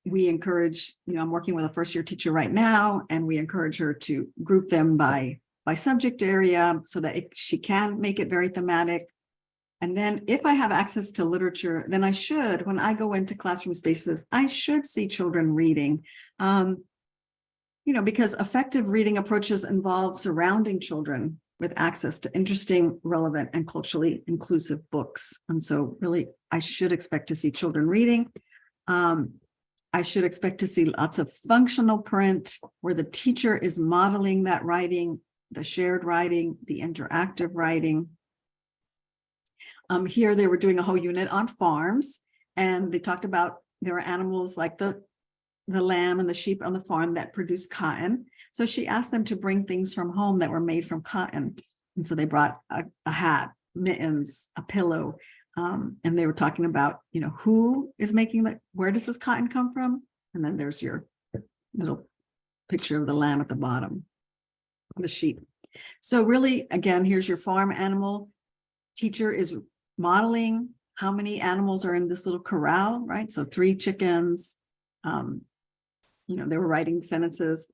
We encourage, I'm working with a first-year teacher right now, and we encourage her to group them by subject area so that she can make it very thematic. And then if I have access to literature, then I should, when I go into classroom spaces, I should see children reading. Because effective reading approaches involve surrounding children with access to interesting, relevant, and culturally inclusive books. And so really, I should expect to see children reading. I should expect to see lots of functional print where the teacher is modeling that writing, the shared writing, the interactive writing. Here they were doing a whole unit on farms, and they talked about there were animals like the lamb and the sheep on the farm that produce cotton. So she asked them to bring things from home that were made from cotton. And so they brought a hat, mittens, a pillow, and they were talking about, who is making where does this cotton come from? And then there's your little picture of the lamb at the bottom, the sheep. So really, again, here's your farm animal. Teacher is modeling how many animals are in this little corral, right? So 3 chickens. They were writing sentences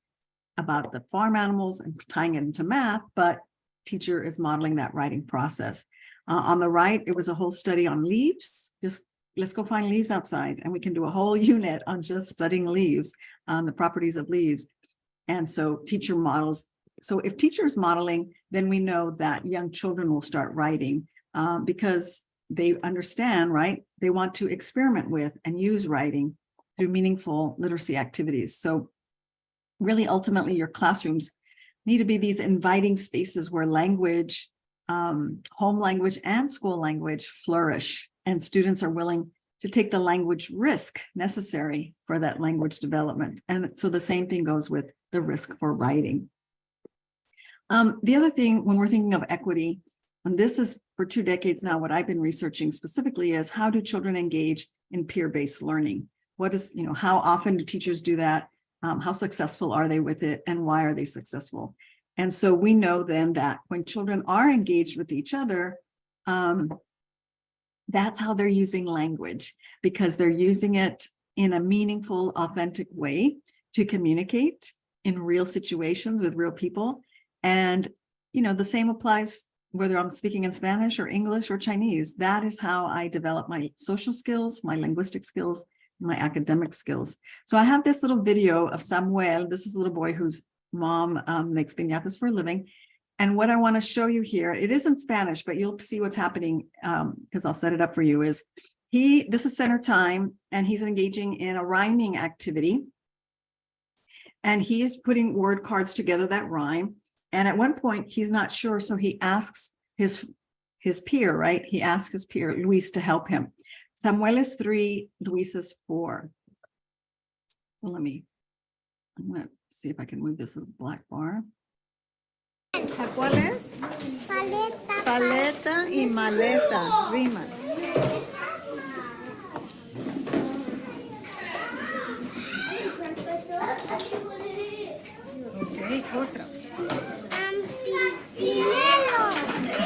about the farm animals and tying it into math, but teacher is modeling that writing process. On the right, it was a whole study on leaves. Just let's go find leaves outside, and we can do a whole unit on just studying leaves, on the properties of leaves. And so teacher models. So if teacher is modeling, then we know that young children will start writing because they understand, right? They want to experiment with and use writing through meaningful literacy activities. So really, ultimately, your classrooms need to be these inviting spaces where language, home language and school language flourish, and students are willing to take the language risk necessary for that language development. And so the same thing goes with the risk for writing. The other thing, when we're thinking of equity, and this is for 2 decades now, what I've been researching specifically is how do children engage in peer-based learning? What is, how often do teachers do that? How successful are they with it? And why are they successful? And so we know then that when children are engaged with each other, that's how they're using language, because they're using it in a meaningful, authentic way to communicate in real situations with real people. And, the same applies whether I'm speaking in Spanish or English or Chinese. That is how I develop my social skills, my linguistic skills, my academic skills. So I have this little video of Samuel. This is a little boy whose mom makes piñatas for a living. And what I want to show you here, it is in Spanish, but you'll see what's happening because I'll set it up for you, is this is center time, and he's engaging in a rhyming activity. And he is putting word cards together that rhyme. And at one point, he's not sure. So he asks his peer, right? He asks his peer, Luis, to help him. Samuel is 3, Luis is 4. Well, I'm going to see if I can move this little black bar. ¿Cuál es? Paleta. Paleta y maleta. Riman. Ok, otra.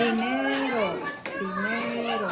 Dinero. Dinero.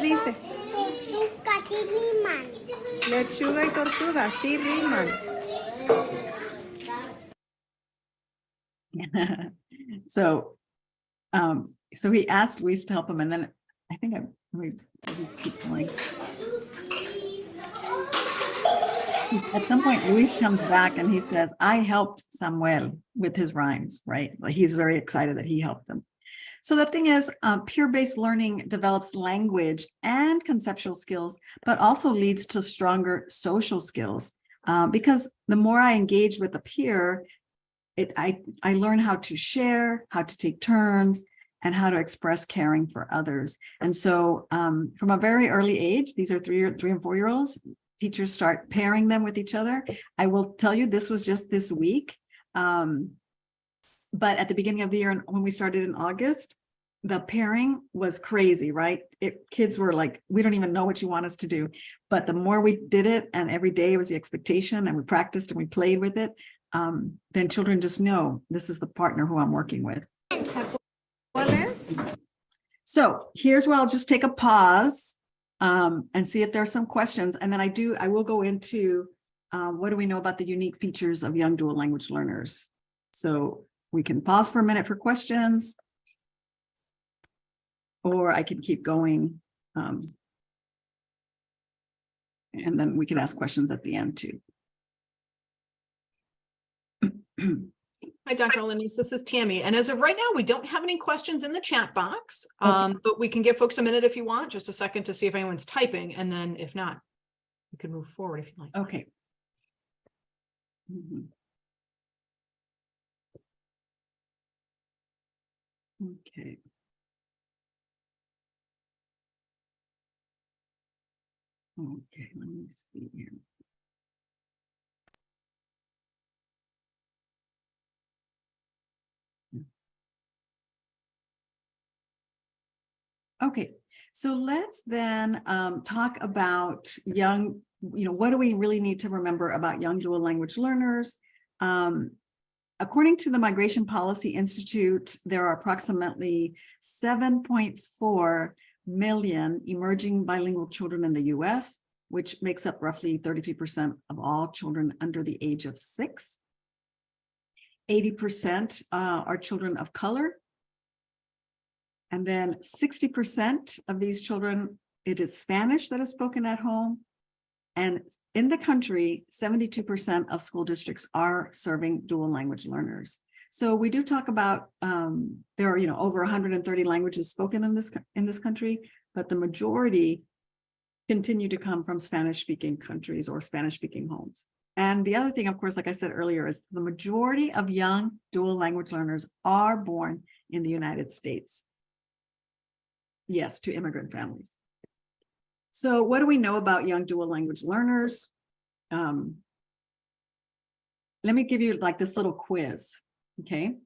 dice? Tortuga, sí riman. Lechuga y tortuga, sí riman. So, so he asked Luis to help him, and then I think we keep going. At some point, Luis comes back and he says, I helped Samuel with his rhymes, right? Like he's very excited that he helped him. So the thing is, peer-based learning develops language and conceptual skills, but also leads to stronger social skills. Because the more I engage with a peer, I learn how to share, how to take turns, and how to express caring for others. And so from a very early age, these are 3 and 4-year-olds, teachers start pairing them with each other. I will tell you, this was just this week. But at the beginning of the year, when we started in August, the pairing was crazy, right? Kids were like, we don't even know what you want us to do. But the more we did it, and every day was the expectation, and we practiced and we played with it, then children just know this is the partner who I'm working with. ¿Cuál es? So here's where I'll just take a pause and see if there are some questions. And then I will go into what do we know about the unique features of young dual language learners. So we can pause for a minute for questions, or I can keep going. And then we can ask questions at the end too. Hi, Dr. Alanis, this is Tammy. And as of right now, we don't have any questions in the chat box, but we can give folks a minute if you want, just a second to see if anyone's typing. And then if not, we can move forward if you like. Okay. Mhm. Okay. Okay, let me see here. Okay, so let's then talk about young, what do we really need to remember about young dual language learners? According to the Migration Policy Institute, there are approximately 7.4 million emerging bilingual children in the US, which makes up roughly 33% of all children under the age of 6. 80% are children of color. And then 60% of these children, it is Spanish that is spoken at home. And in the country, 72% of school districts are serving dual language learners. So we do talk about, there are, over 130 languages spoken in this country, but the majority continue to come from Spanish-speaking countries or Spanish-speaking homes. And the other thing, of course, like I said earlier, is the majority of young dual language learners are born in the United States. Yes, to immigrant families. So what do we know about young dual language learners? Let me give you like this little quiz, okay?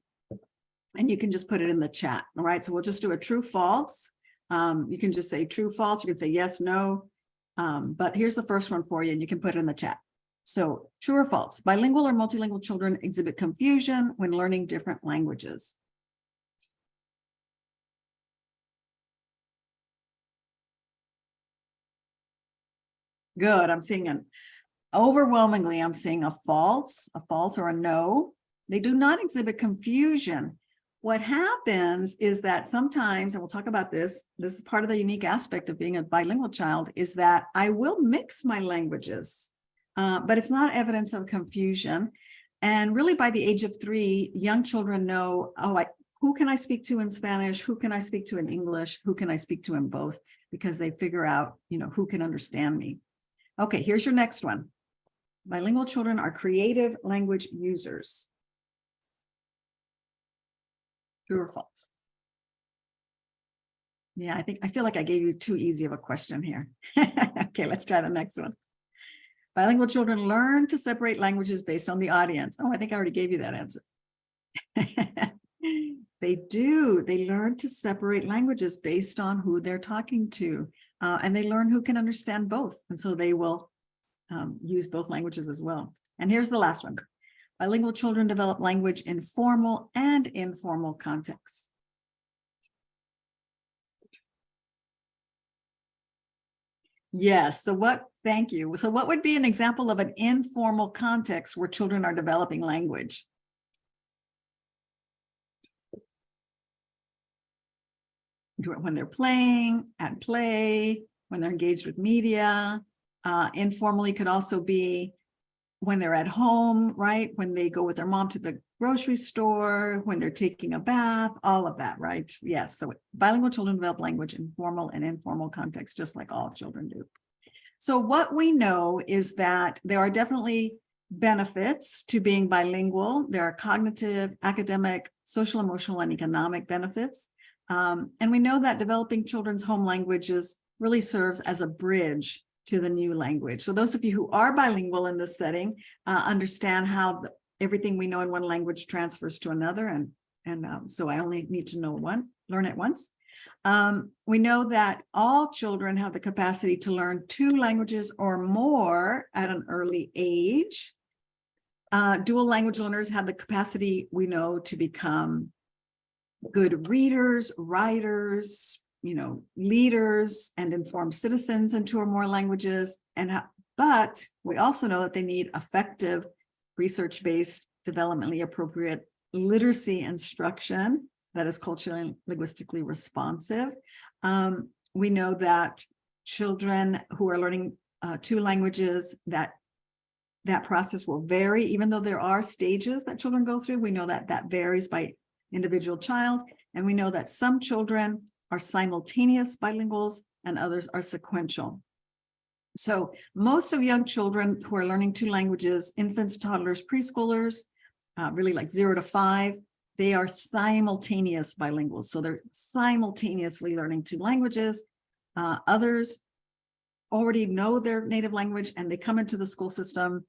And you can just put it in the chat, all right? So we'll just do a true, false. You can just say true, false. You can say yes, no. But here's the first one for you, and you can put it in the chat. So true or false, bilingual or multilingual children exhibit confusion when learning different languages. Good, I'm seeing overwhelmingly, I'm seeing a false or a no. They do not exhibit confusion. What happens is that sometimes, and we'll talk about this is part of the unique aspect of being a bilingual child, is that I will mix my languages, but it's not evidence of confusion. And really by the age of 3, young children know, who can I speak to in Spanish? Who can I speak to in English? Who can I speak to in both? Because they figure out, who can understand me. Okay, here's your next one. Bilingual children are creative language users. True or false? Yeah, I feel like I gave you too easy of a question here. Okay, let's try the next one. Bilingual children learn to separate languages based on the audience. Oh, I think I already gave you that answer. They do. They learn to separate languages based on who they're talking to. And they learn who can understand both. And so they will use both languages as well. And here's the last one. Bilingual children develop language in formal and informal contexts. Yes. Thank you. So what would be an example of an informal context where children are developing language? When they're playing, at play, when they're engaged with media. Informally could also be when they're at home, right? When they go with their mom to the grocery store, when they're taking a bath, all of that, right? Yes. So bilingual children develop language in formal and informal contexts, just like all children do. So what we know is that there are definitely benefits to being bilingual. There are cognitive, academic, social, emotional, and economic benefits. And we know that developing children's home languages really serves as a bridge to the new language. So those of you who are bilingual in this setting understand how everything we know in one language transfers to another. And so I only need to learn it once. We know that all children have the capacity to learn 2 languages or more at an early age. Dual language learners have the capacity, we know, to become good readers, writers, leaders, and informed citizens in 2 or more languages. But we also know that they need effective, research-based, developmentally appropriate literacy instruction that is culturally and linguistically responsive. We know that children who are learning 2 languages, that process will vary, even though there are stages that children go through. We know that varies by individual child. And we know that some children are simultaneous bilinguals and others are sequential. So most of young children who are learning 2 languages, infants, toddlers, preschoolers, really like 0 to 5, they are simultaneous bilinguals. So they're simultaneously learning 2 languages. Others already know their native language and they come into the school system,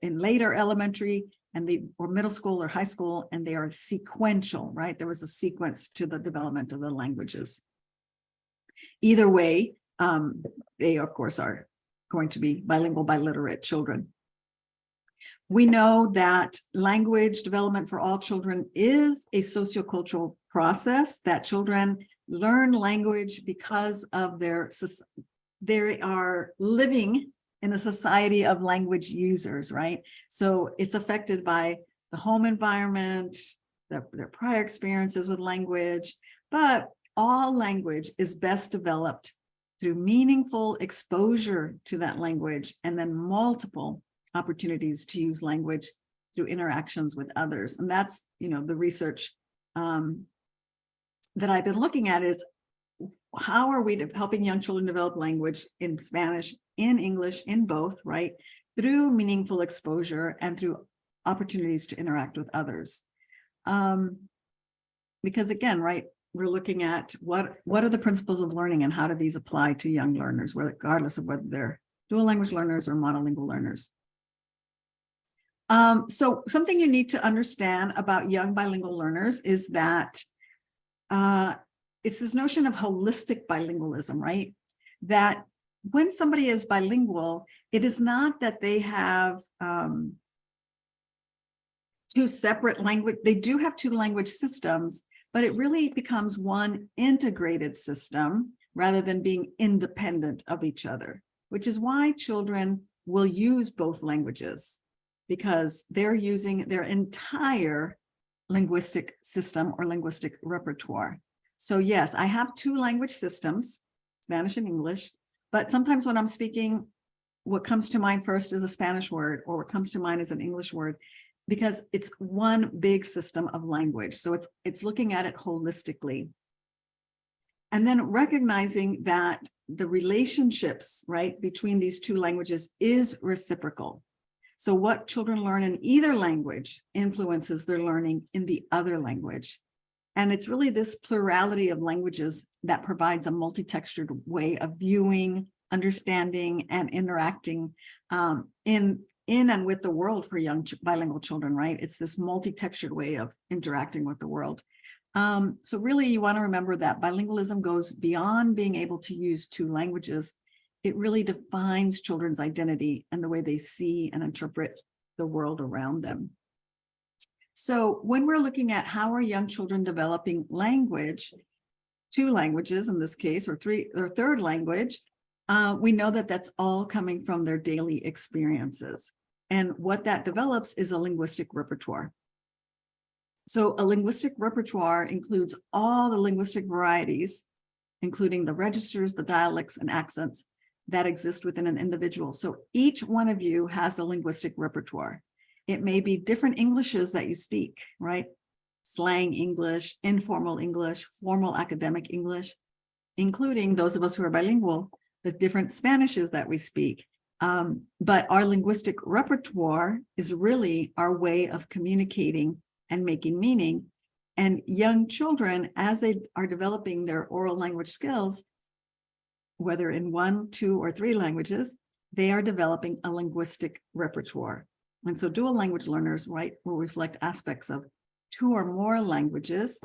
in later elementary or middle school or high school, and they are sequential, right? There was a sequence to the development of the languages. Either way, they of course are going to be bilingual, biliterate children. We know that language development for all children is a sociocultural process, that children learn language because of they are living in a society of language users, right? So it's affected by the home environment, their prior experiences with language, but all language is best developed through meaningful exposure to that language and then multiple opportunities to use language through interactions with others. And that's, the research that I've been looking at is how are we helping young children develop language in Spanish, in English, in both, right? Through meaningful exposure and through opportunities to interact with others. Because again, right, we're looking at what are the principles of learning and how do these apply to young learners, regardless of whether they're dual language learners or monolingual learners. So something you need to understand about young bilingual learners is that it's this notion of holistic bilingualism, right? That when somebody is bilingual, it is not that they have 2 separate language. They do have 2 language systems, but it really becomes one integrated system rather than being independent of each other, which is why children will use both languages, because they're using their entire linguistic system or linguistic repertoire. So yes, I have 2 language systems, Spanish and English, but sometimes when I'm speaking, what comes to mind first is a Spanish word, or what comes to mind is an English word, because it's one big system of language. So it's looking at it holistically. And then recognizing that the relationships, right, between these 2 languages is reciprocal. So what children learn in either language influences their learning in the other language. And it's really this plurality of languages that provides a multi-textured way of viewing, understanding, and interacting in and with the world for young bilingual children, right? It's this multi-textured way of interacting with the world. So really you want to remember that bilingualism goes beyond being able to use 2 languages. It really defines children's identity and the way they see and interpret the world around them. So when we're looking at how are young children developing language, 2 languages in this case, or 3 or 3rd language, we know that that's all coming from their daily experiences. And what that develops is a linguistic repertoire. So a linguistic repertoire includes all the linguistic varieties, including the registers, the dialects, and accents that exist within an individual. So each one of you has a linguistic repertoire. It may be different Englishes that you speak, right? Slang English, informal English, formal academic English, including those of us who are bilingual, the different Spanishes that we speak. But our linguistic repertoire is really our way of communicating and making meaning. And young children, as they are developing their oral language skills, whether in 1, 2, or 3 languages, they are developing a linguistic repertoire. And so dual language learners, right, will reflect aspects of 2 or more languages.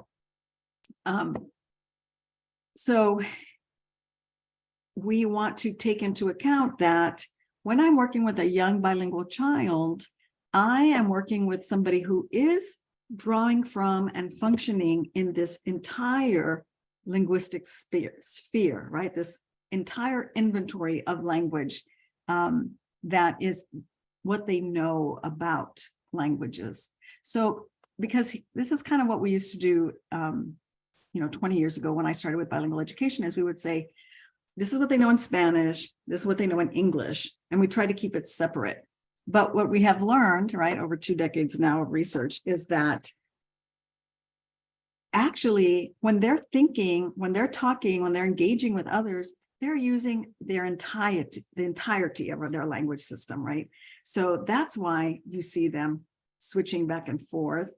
So we want to take into account that when I'm working with a young bilingual child, I am working with somebody who is drawing from and functioning in this entire linguistic sphere, right? This entire inventory of language that is what they know about languages. So because this is kind of what we used to do, 20 years ago when I started with bilingual education, is we would say, this is what they know in Spanish, this is what they know in English, and we try to keep it separate. But what we have learned, right, over 2 decades now of research is that actually, when they're thinking, when they're talking, when they're engaging with others, they're using their the entirety of their language system, right? So that's why you see them switching back and forth,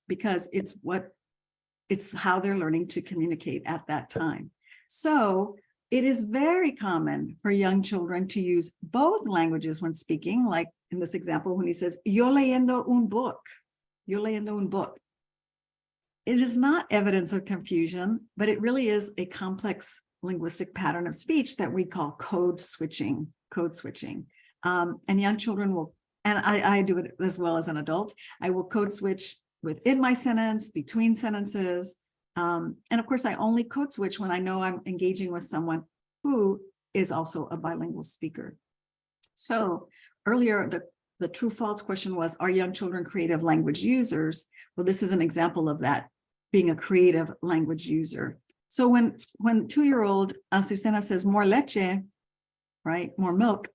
because it's how they're learning to communicate at that time. So it is very common for young children to use both languages when speaking, like in this example, when he says, yo leyendo un book, yo leyendo un book. It is not evidence of confusion, but it really is a complex linguistic pattern of speech that we call code switching. And young children will, and I do it as well as an adult, I will code switch within my sentence, between sentences. And of course, I only code switch when I know I'm engaging with someone who is also a bilingual speaker. So earlier, the true false question was, are young children creative language users? Well, this is an example of that, being a creative language user. So when 2-year-old Azucena says more leche, right, more milk,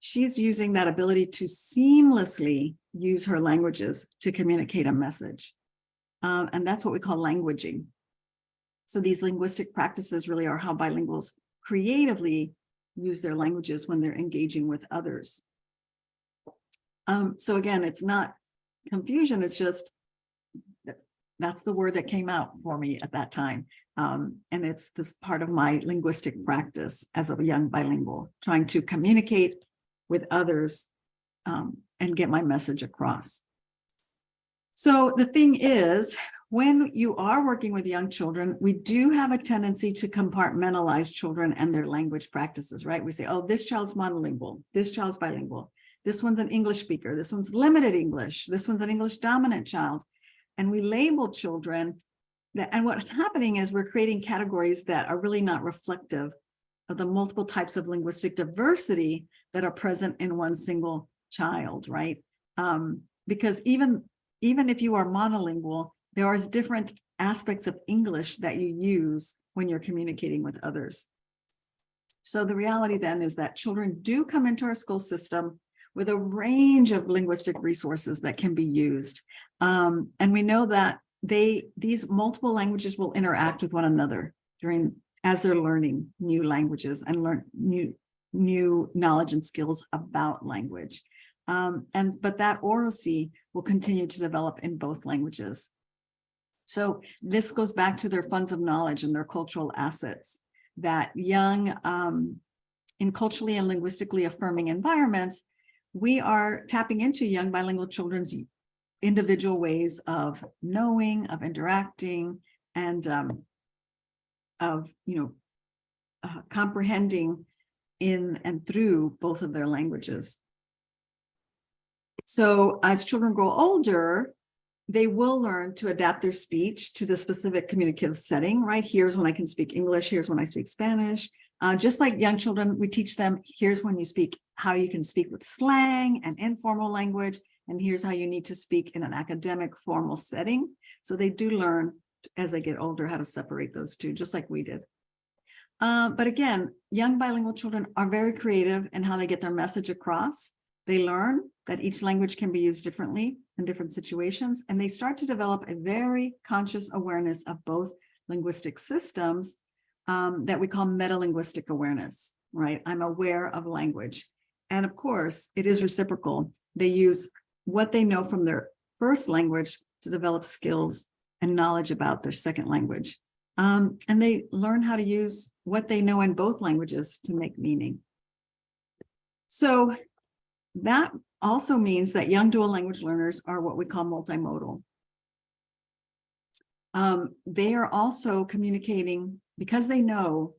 she's using that ability to seamlessly use her languages to communicate a message. And that's what we call languaging. So these linguistic practices really are how bilinguals creatively use their languages when they're engaging with others. So again, it's not confusion, it's just that's the word that came out for me at that time. And it's this part of my linguistic practice as a young bilingual, trying to communicate with others and get my message across. So the thing is, when you are working with young children, we do have a tendency to compartmentalize children and their language practices, right? We say, oh, this child's monolingual, this child's bilingual, this one's an English speaker, this one's limited English, this one's an English dominant child. And we label children, and what's happening is we're creating categories that are really not reflective of the multiple types of linguistic diversity that are present in one single child, right? Because even if you are monolingual, there are different aspects of English that you use when you're communicating with others. So the reality then is that children do come into our school system with a range of linguistic resources that can be used. And we know that these multiple languages will interact with one another as they're learning new languages and learn new knowledge and skills about language. But that oracy will continue to develop in both languages. So this goes back to their funds of knowledge and their cultural assets that young, in culturally and linguistically affirming environments, we are tapping into young bilingual children's individual ways of knowing, of interacting, and of comprehending in and through both of their languages. So as children grow older, they will learn to adapt their speech to the specific communicative setting, right? Here's when I can speak English, here's when I speak Spanish. Just like young children, we teach them, here's when you speak, how you can speak with slang and informal language, and here's how you need to speak in an academic formal setting. So they do learn as they get older how to separate those two, just like we did. But again, young bilingual children are very creative in how they get their message across. They learn that each language can be used differently in different situations, and they start to develop a very conscious awareness of both linguistic systems that we call metalinguistic awareness, right? I'm aware of language. And of course, it is reciprocal. They use what they know from their first language to develop skills and knowledge about their second language. And they learn how to use what they know in both languages to make meaning. So that also means that young dual language learners are what we call multimodal. They are also communicating because they know,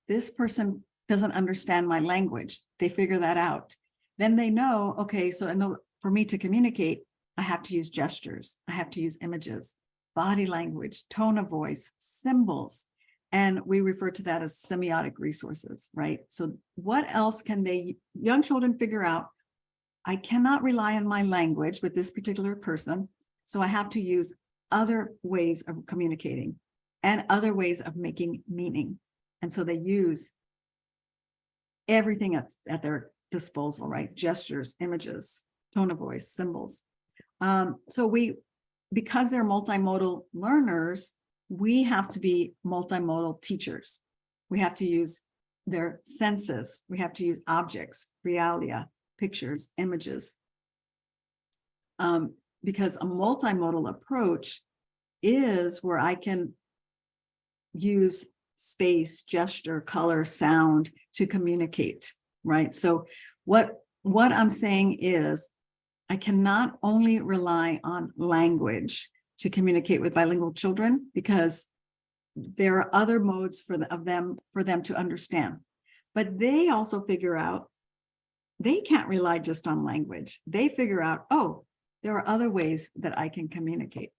this person doesn't understand my language. They figure that out. Then they know, okay, so I know for me to communicate, I have to use gestures. I have to use images, body language, tone of voice, symbols. And we refer to that as semiotic resources, right? So what else can young children figure out? I cannot rely on my language with this particular person. So I have to use other ways of communicating and other ways of making meaning. And so they use everything at their disposal, right? Gestures, images, tone of voice, symbols. Because they're multimodal learners, we have to be multimodal teachers. We have to use their senses. We have to use objects, realia, pictures, images. Because a multimodal approach is where I can use space, gesture, color, sound to communicate, right? So what I'm saying is I cannot only rely on language to communicate with bilingual children, because there are other modes for them to understand. But they also figure out they can't rely just on language. They figure out, oh, there are other ways that I can communicate.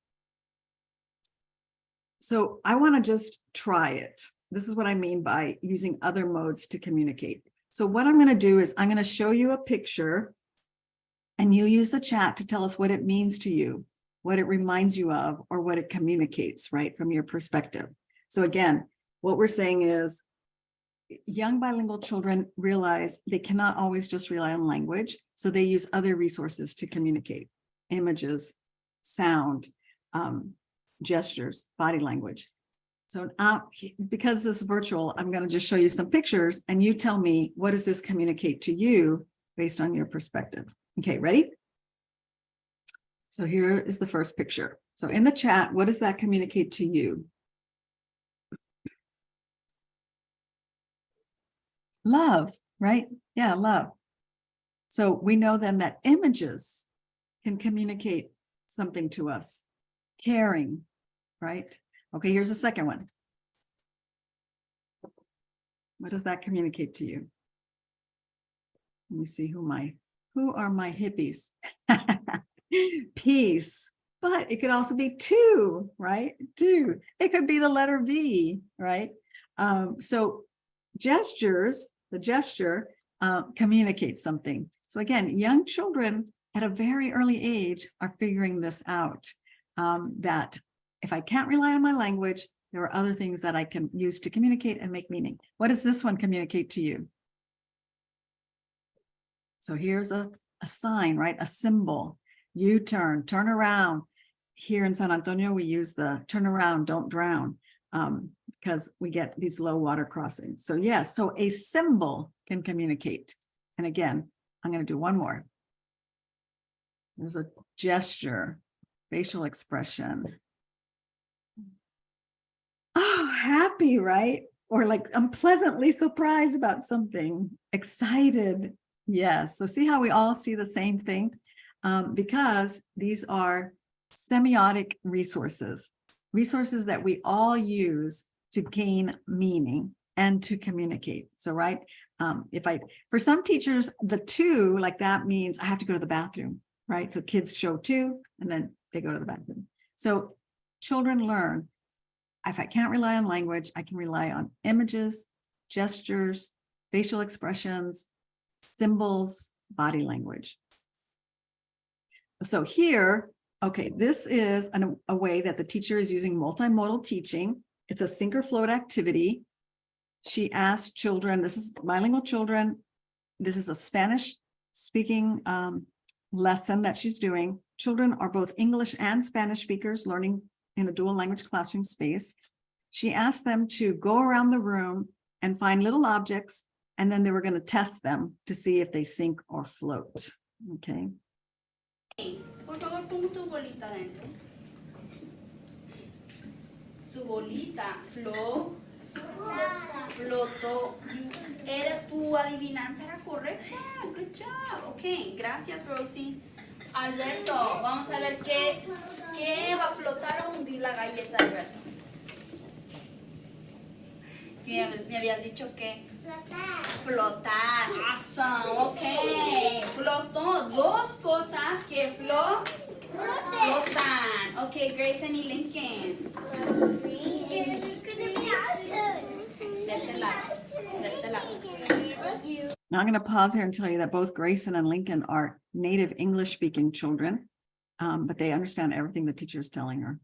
So I want to just try it. This is what I mean by using other modes to communicate. So what I'm going to do is I'm going to show you a picture, and you use the chat to tell us what it means to you, what it reminds you of, or what it communicates, right, from your perspective. So again, what we're saying is young bilingual children realize they cannot always just rely on language. So they use other resources to communicate: images, sound, gestures, body language. So because this is virtual, I'm going to just show you some pictures, and you tell me, what does this communicate to you based on your perspective? Okay, ready? So here is the first picture. So in the chat, what does that communicate to you? Love, right? Yeah, love. So we know then that images can communicate something to us. Caring, right? Okay, here's the second one. What does that communicate to you? Let me see who are my hippies? Peace, but it could also be two, right? Two. It could be the letter V, right? So gestures, the gesture communicates something. So again, young children at a very early age are figuring this out, that if I can't rely on my language, there are other things that I can use to communicate and make meaning. What does this one communicate to you? So here's a sign, right? A symbol. U-turn, turn around. Here in San Antonio, we use the turn around, don't drown, because we get these low water crossings. So yes, so a symbol can communicate. And again, I'm going to do one more. There's a gesture, facial expression. Oh, happy, right? Or like I'm pleasantly surprised about something, excited. Yes. So see how we all see the same thing? Because these are semiotic resources that we all use to gain meaning and to communicate. So, right. For some teachers, the two, like that means I have to go to the bathroom, right? So kids show two and then they go to the bathroom. So children learn, if I can't rely on language, I can rely on images, gestures, facial expressions, symbols, body language. So here, okay, this is a way that the teacher is using multimodal teaching. It's a sink or float activity. She asked children, this is bilingual children. This is a Spanish speaking lesson that she's doing. Children are both English and Spanish speakers learning in a dual language classroom space. She asked them to go around the room and find little objects, and then they were going to test them to see if they sink or float. Okay. Por favor, pon tu bolita dentro. Su bolita flotó. Era tu adivinanza, era correcta. Good job. Ok, gracias, Rosie. Alberto, vamos a ver qué va a flotar o hundir la galleta, Alberto. Me habías dicho que flotar. Awesome. Ok. Flotó dos cosas que flotan. Ok, Grayson y Lincoln. De este lado. Now I'm going to pause here and tell you that both Grayson and Lincoln are native English speaking children, but they understand everything the teacher is telling her.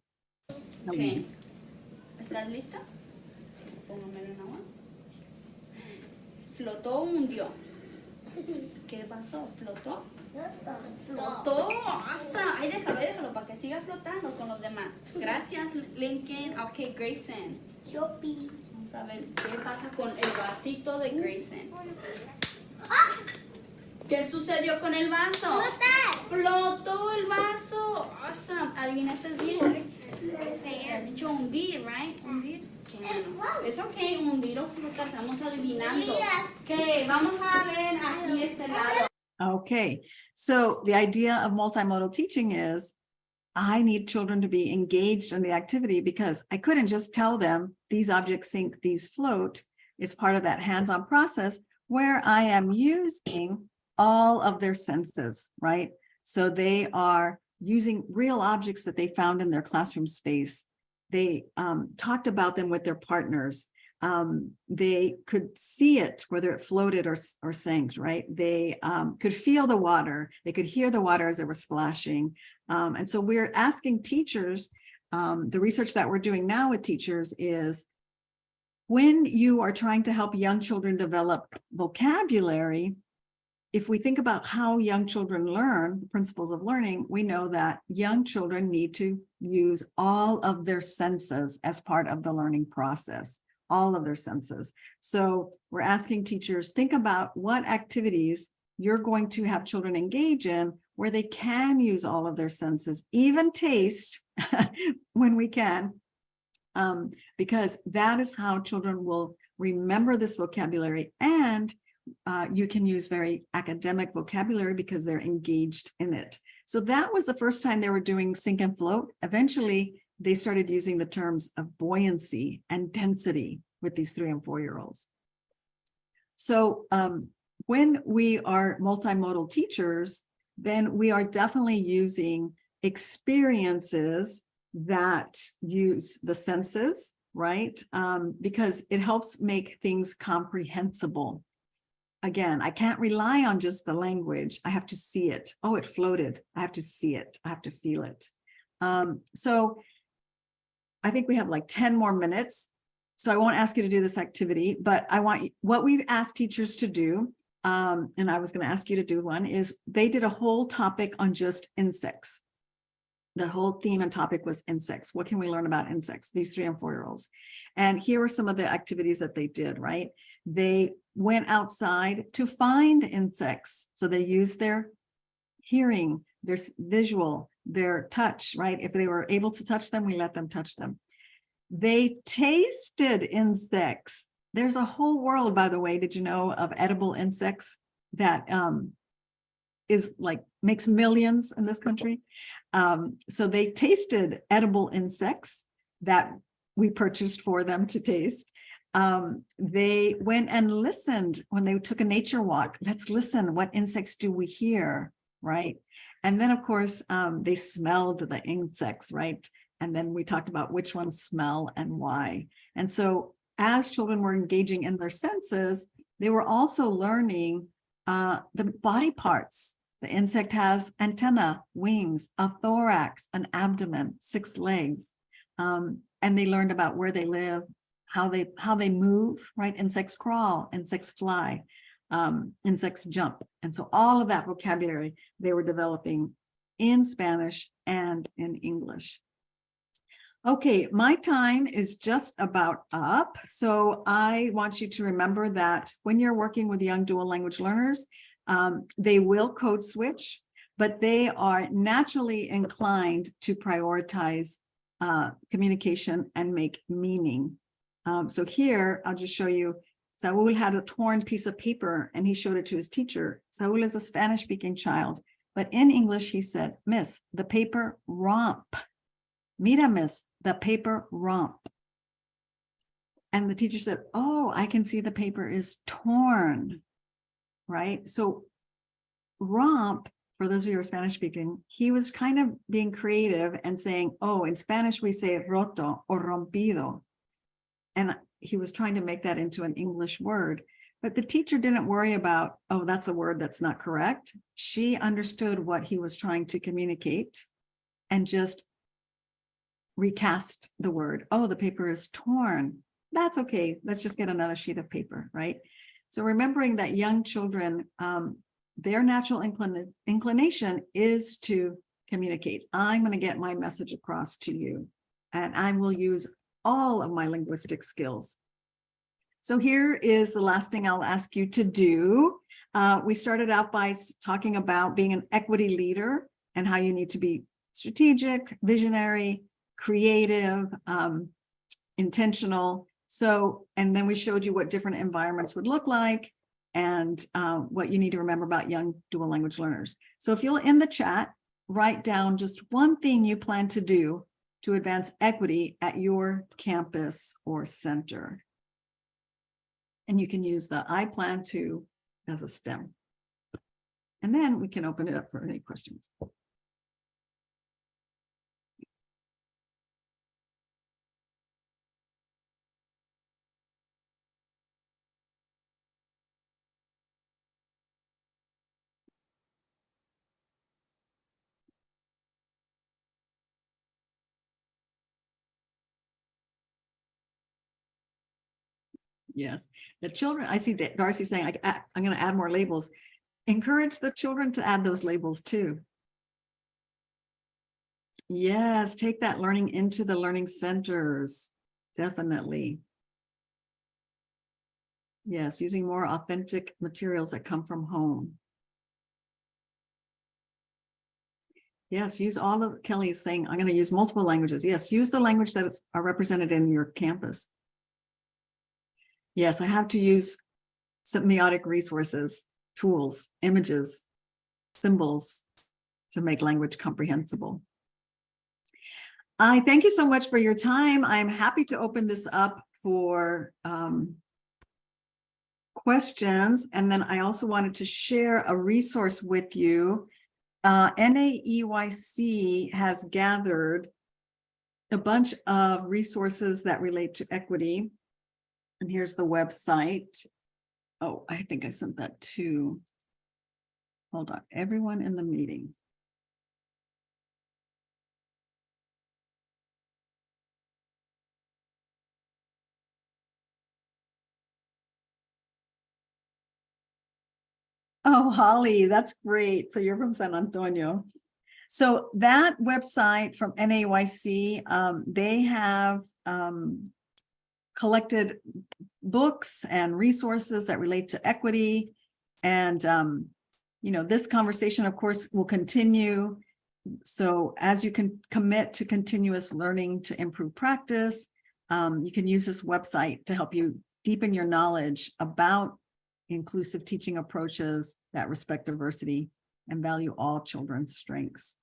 Ok. ¿Estás lista? Póngamelo en agua. Flotó o hundió. ¿Qué pasó? ¿Flotó? Flotó. Awesome. Ahí déjalo para que siga flotando con los demás. Gracias, Lincoln. Ok, Grayson. Shopping. Vamos a ver qué pasa con el vasito de Grayson. ¿Qué sucedió con el vaso? Flotó el vaso. Awesome. ¿Adivinaste bien? Has dicho hundir, right? Hundir. Es ok, hundir o flotar. Estamos adivinando. Ok, vamos a ver aquí este lado. Okay, so the idea of multimodal teaching is I need children to be engaged in the activity because I couldn't just tell them these objects sink, these float. It's part of that hands-on process where I am using all of their senses, right? So they are using real objects that they found in their classroom space. They talked about them with their partners. They could see it, whether it floated or sank, right? They could feel the water. They could hear the water as they were splashing. And so we're asking teachers, the research that we're doing now with teachers is when you are trying to help young children develop vocabulary, if we think about how young children learn, the principles of learning, we know that young children need to use all of their senses as part of the learning process, all of their senses. So we're asking teachers, think about what activities you're going to have children engage in where they can use all of their senses, even taste when we can, because that is how children will remember this vocabulary. And you can use very academic vocabulary because they're engaged in it. So that was the first time they were doing sink and float. Eventually, they started using the terms of buoyancy and density with these 3- and 4-year-olds. So when we are multimodal teachers, then we are definitely using experiences that use the senses, right? Because it helps make things comprehensible. Again, I can't rely on just the language. I have to see it. Oh, it floated. I have to see it. I have to feel it. So I think we have like 10 more minutes. So I won't ask you to do this activity, but I want what we've asked teachers to do. And I was going to ask you to do one is they did a whole topic on just insects. The whole theme and topic was insects. What can we learn about insects? These 3- and 4-year-olds. And here are some of the activities that they did, right? They went outside to find insects. So they used their hearing, their visual, their touch, right? If they were able to touch them, we let them touch them. They tasted insects. There's a whole world, by the way, did you know, of edible insects that is like makes millions in this country. So they tasted edible insects that we purchased for them to taste. They went and listened when they took a nature walk. Let's listen. What insects do we hear, right? And then, of course, they smelled the insects, right? And then we talked about which ones smell and why. And so as children were engaging in their senses, they were also learning the body parts. The insect has antenna, wings, a thorax, an abdomen, 6 legs. And they learned about where they live, how they move, right? Insects crawl, insects fly, insects jump. And so all of that vocabulary they were developing in Spanish and in English. Okay, my time is just about up. So I want you to remember that when you're working with young dual language learners, they will code switch, but they are naturally inclined to prioritize communication and make meaning. So here, I'll just show you, Saul had a torn piece of paper and he showed it to his teacher. Saul is a Spanish-speaking child, but in English, he said, "Miss, the paper romp. Mira, miss, the paper romp." And the teacher said, "Oh, I can see the paper is torn," right? So romp, for those of you who are Spanish speaking, he was kind of being creative and saying, oh, in Spanish, we say roto or rompido. And he was trying to make that into an English word. But the teacher didn't worry about, oh, that's a word that's not correct. She understood what he was trying to communicate and just recast the word. Oh, the paper is torn. That's okay. Let's just get another sheet of paper, right? So remembering that young children, their natural inclination is to communicate. I'm going to get my message across to you, and I will use all of my linguistic skills. So here is the last thing I'll ask you to do. We started out by talking about being an equity leader and how you need to be strategic, visionary, creative, intentional. So, and then we showed you what different environments would look like and what you need to remember about young dual language learners. So if you'll in the chat, write down just one thing you plan to do to advance equity at your campus or center. And you can use the I plan to as a stem. And then we can open it up for any questions. Yes, the children, I see Darcy saying, I'm going to add more labels. Encourage the children to add those labels too. Yes, take that learning into the learning centers. Definitely. Yes, using more authentic materials that come from home. Yes, use all of Kelly is saying, I'm going to use multiple languages. Yes, use the language that are represented in your campus. Yes, I have to use semiotic resources, tools, images, symbols to make language comprehensible. I thank you so much for your time. I'm happy to open this up for questions. And then I also wanted to share a resource with you. NAEYC has gathered a bunch of resources that relate to equity. And here's the website. Oh, I think I sent that to, hold on, everyone in the meeting. Oh, Holly, that's great. So you're from San Antonio. So that website from NAYC, they have collected books and resources that relate to equity. And, you know, this conversation, of course, will continue. So as you can commit to continuous learning to improve practice, you can use this website to help you deepen your knowledge about inclusive teaching approaches that respect diversity and value all children's strengths.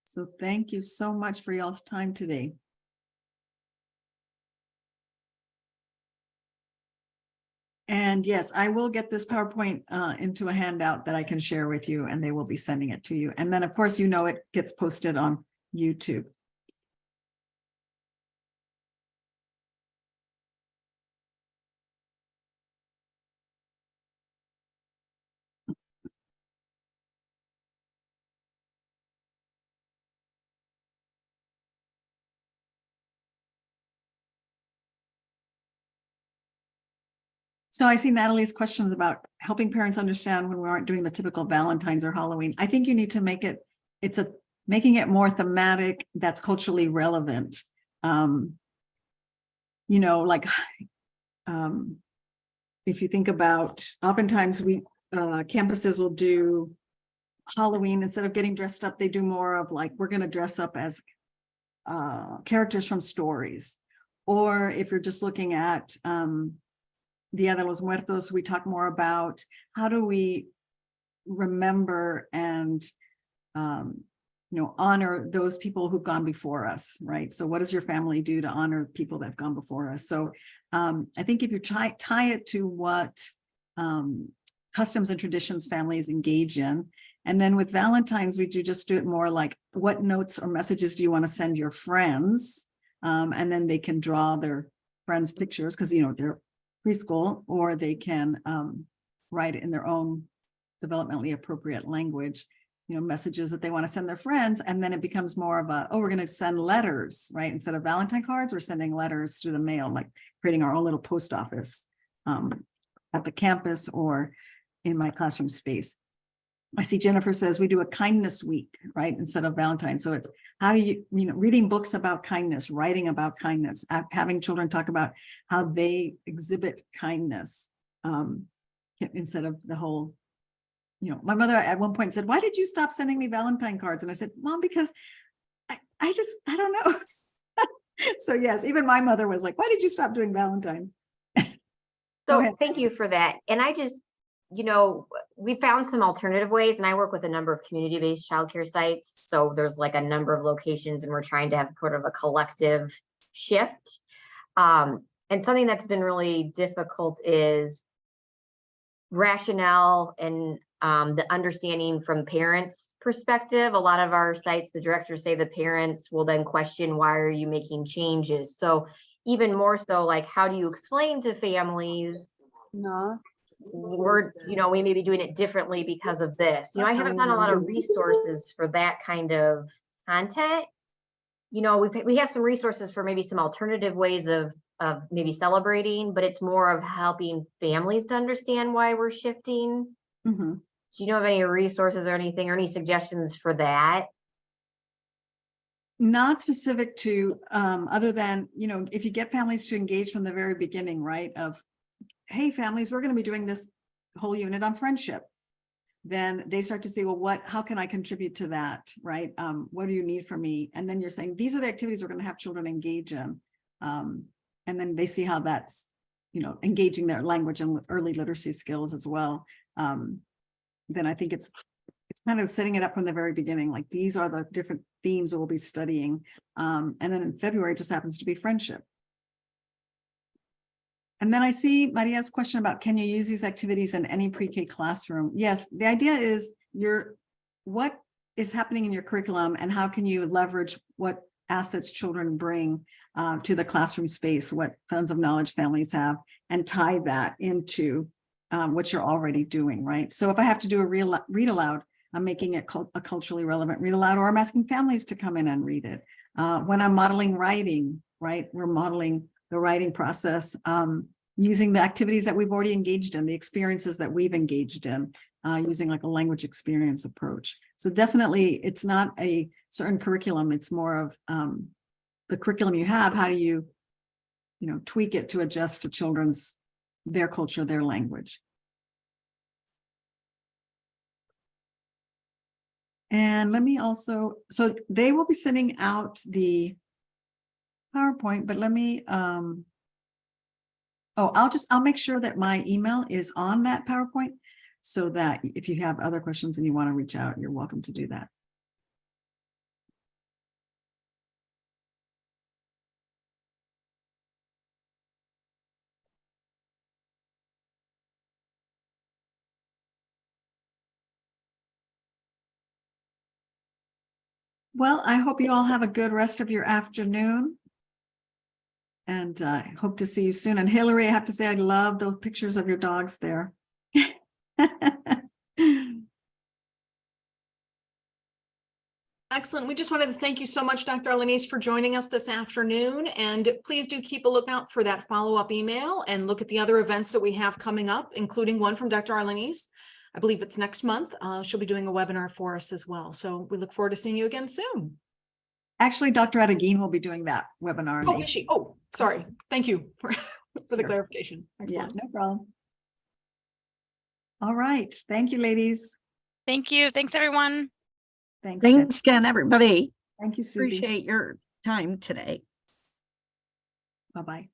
So thank you so much for y'all's time today. And yes, I will get this PowerPoint into a handout that I can share with you, and they will be sending it to you. And then, of course, it gets posted on YouTube. So I see Natalie's questions about helping parents understand when we aren't doing the typical Valentine's or Halloween. I think you need to making it more thematic that's culturally relevant. If you think about, oftentimes campuses will do Halloween, instead of getting dressed up, they do more of like, we're going to dress up as characters from stories. Or if you're just looking at Dia de los Muertos, we talk more about how do we remember and honor those people who've gone before us, right? So what does your family do to honor people that have gone before us? So I think if you tie it to what customs and traditions families engage in, and then with Valentine's, we do it more like, what notes or messages do you want to send your friends? And then they can draw their friends' pictures because, they're preschool, or they can write it in their own developmentally appropriate language, messages that they want to send their friends. And then it becomes more of we're going to send letters, right? Instead of Valentine cards, we're sending letters through the mail, like creating our own little post office at the campus or in my classroom space. I see Jennifer says we do a kindness week, right? Instead of Valentine. So it's how do you, reading books about kindness, writing about kindness, having children talk about how they exhibit kindness instead of the whole, my mother at one point said, why did you stop sending me Valentine cards? And I said, Mom, because I don't know. So yes, even my mother was like, why did you stop doing Valentine's? So thank you for that. And I just, we found some alternative ways, and I work with a number of community-based childcare sites. So there's like a number of locations, and we're trying to have sort of a collective shift. And something that's been really difficult is rationale and the understanding from parents' perspective. A lot of our sites, the directors say the parents will then question, why are you making changes? So even more so, like, how do you explain to families, No. we may be doing it differently because of this. I haven't found a lot of resources for that kind of content. We have some resources for maybe some alternative ways of maybe celebrating, but it's more of helping families to understand why we're shifting. Mm-hmm. Do you know of any resources or anything, or any suggestions for that? Not specific to, other than, if you get families to engage from the very beginning, right? Of, hey, families, we're going to be doing this whole unit on friendship. Then they start to say, well, how can I contribute to that? Right? What do you need from me? And then you're saying, these are the activities we're going to have children engage in. And then they see how that's, engaging their language and early literacy skills as well. Then I think it's kind of setting it up from the very beginning. Like, these are the different themes we'll be studying. And then in February, it just happens to be friendship. And then I see Maria's question about, can you use these activities in any pre-K classroom? Yes, the idea is what is happening in your curriculum and how can you leverage what assets children bring to the classroom space, what funds of knowledge families have, and tie that into what you're already doing, right? So if I have to do a read aloud, I'm making it a culturally relevant read aloud, or I'm asking families to come in and read it. When I'm modeling writing, right, we're modeling the writing process, using the activities that we've already engaged in, the experiences that we've engaged in, using like a language experience approach. So definitely it's not a certain curriculum, it's more of the curriculum you have, how do you, tweak it to adjust to their culture, their language. And let me also, so they will be sending out the PowerPoint, but let me, I'll make sure that my email is on that PowerPoint so that if you have other questions and you want to reach out, you're welcome to do that. Well, I hope you all have a good rest of your afternoon. And I hope to see you soon. And Hillary, I have to say, I love those pictures of your dogs there. Excellent. We just wanted to thank you so much, Dr. Alanis, for joining us this afternoon. And please do keep a lookout for that follow-up email and look at the other events that we have coming up, including one from Dr. Alanis. I believe it's next month. She'll be doing a webinar for us as well. So we look forward to seeing you again soon. Actually, Dr. Adagin will be doing that webinar. Oh, is she? Oh, sorry. Thank you for the Sure. clarification. Yeah, Excellent. no problem. All right. Thank you, ladies. Thank you. Thanks, everyone. Thanks, Jen. Thanks again, everybody. Thank you, Susie. Appreciate your time today. Bye-bye.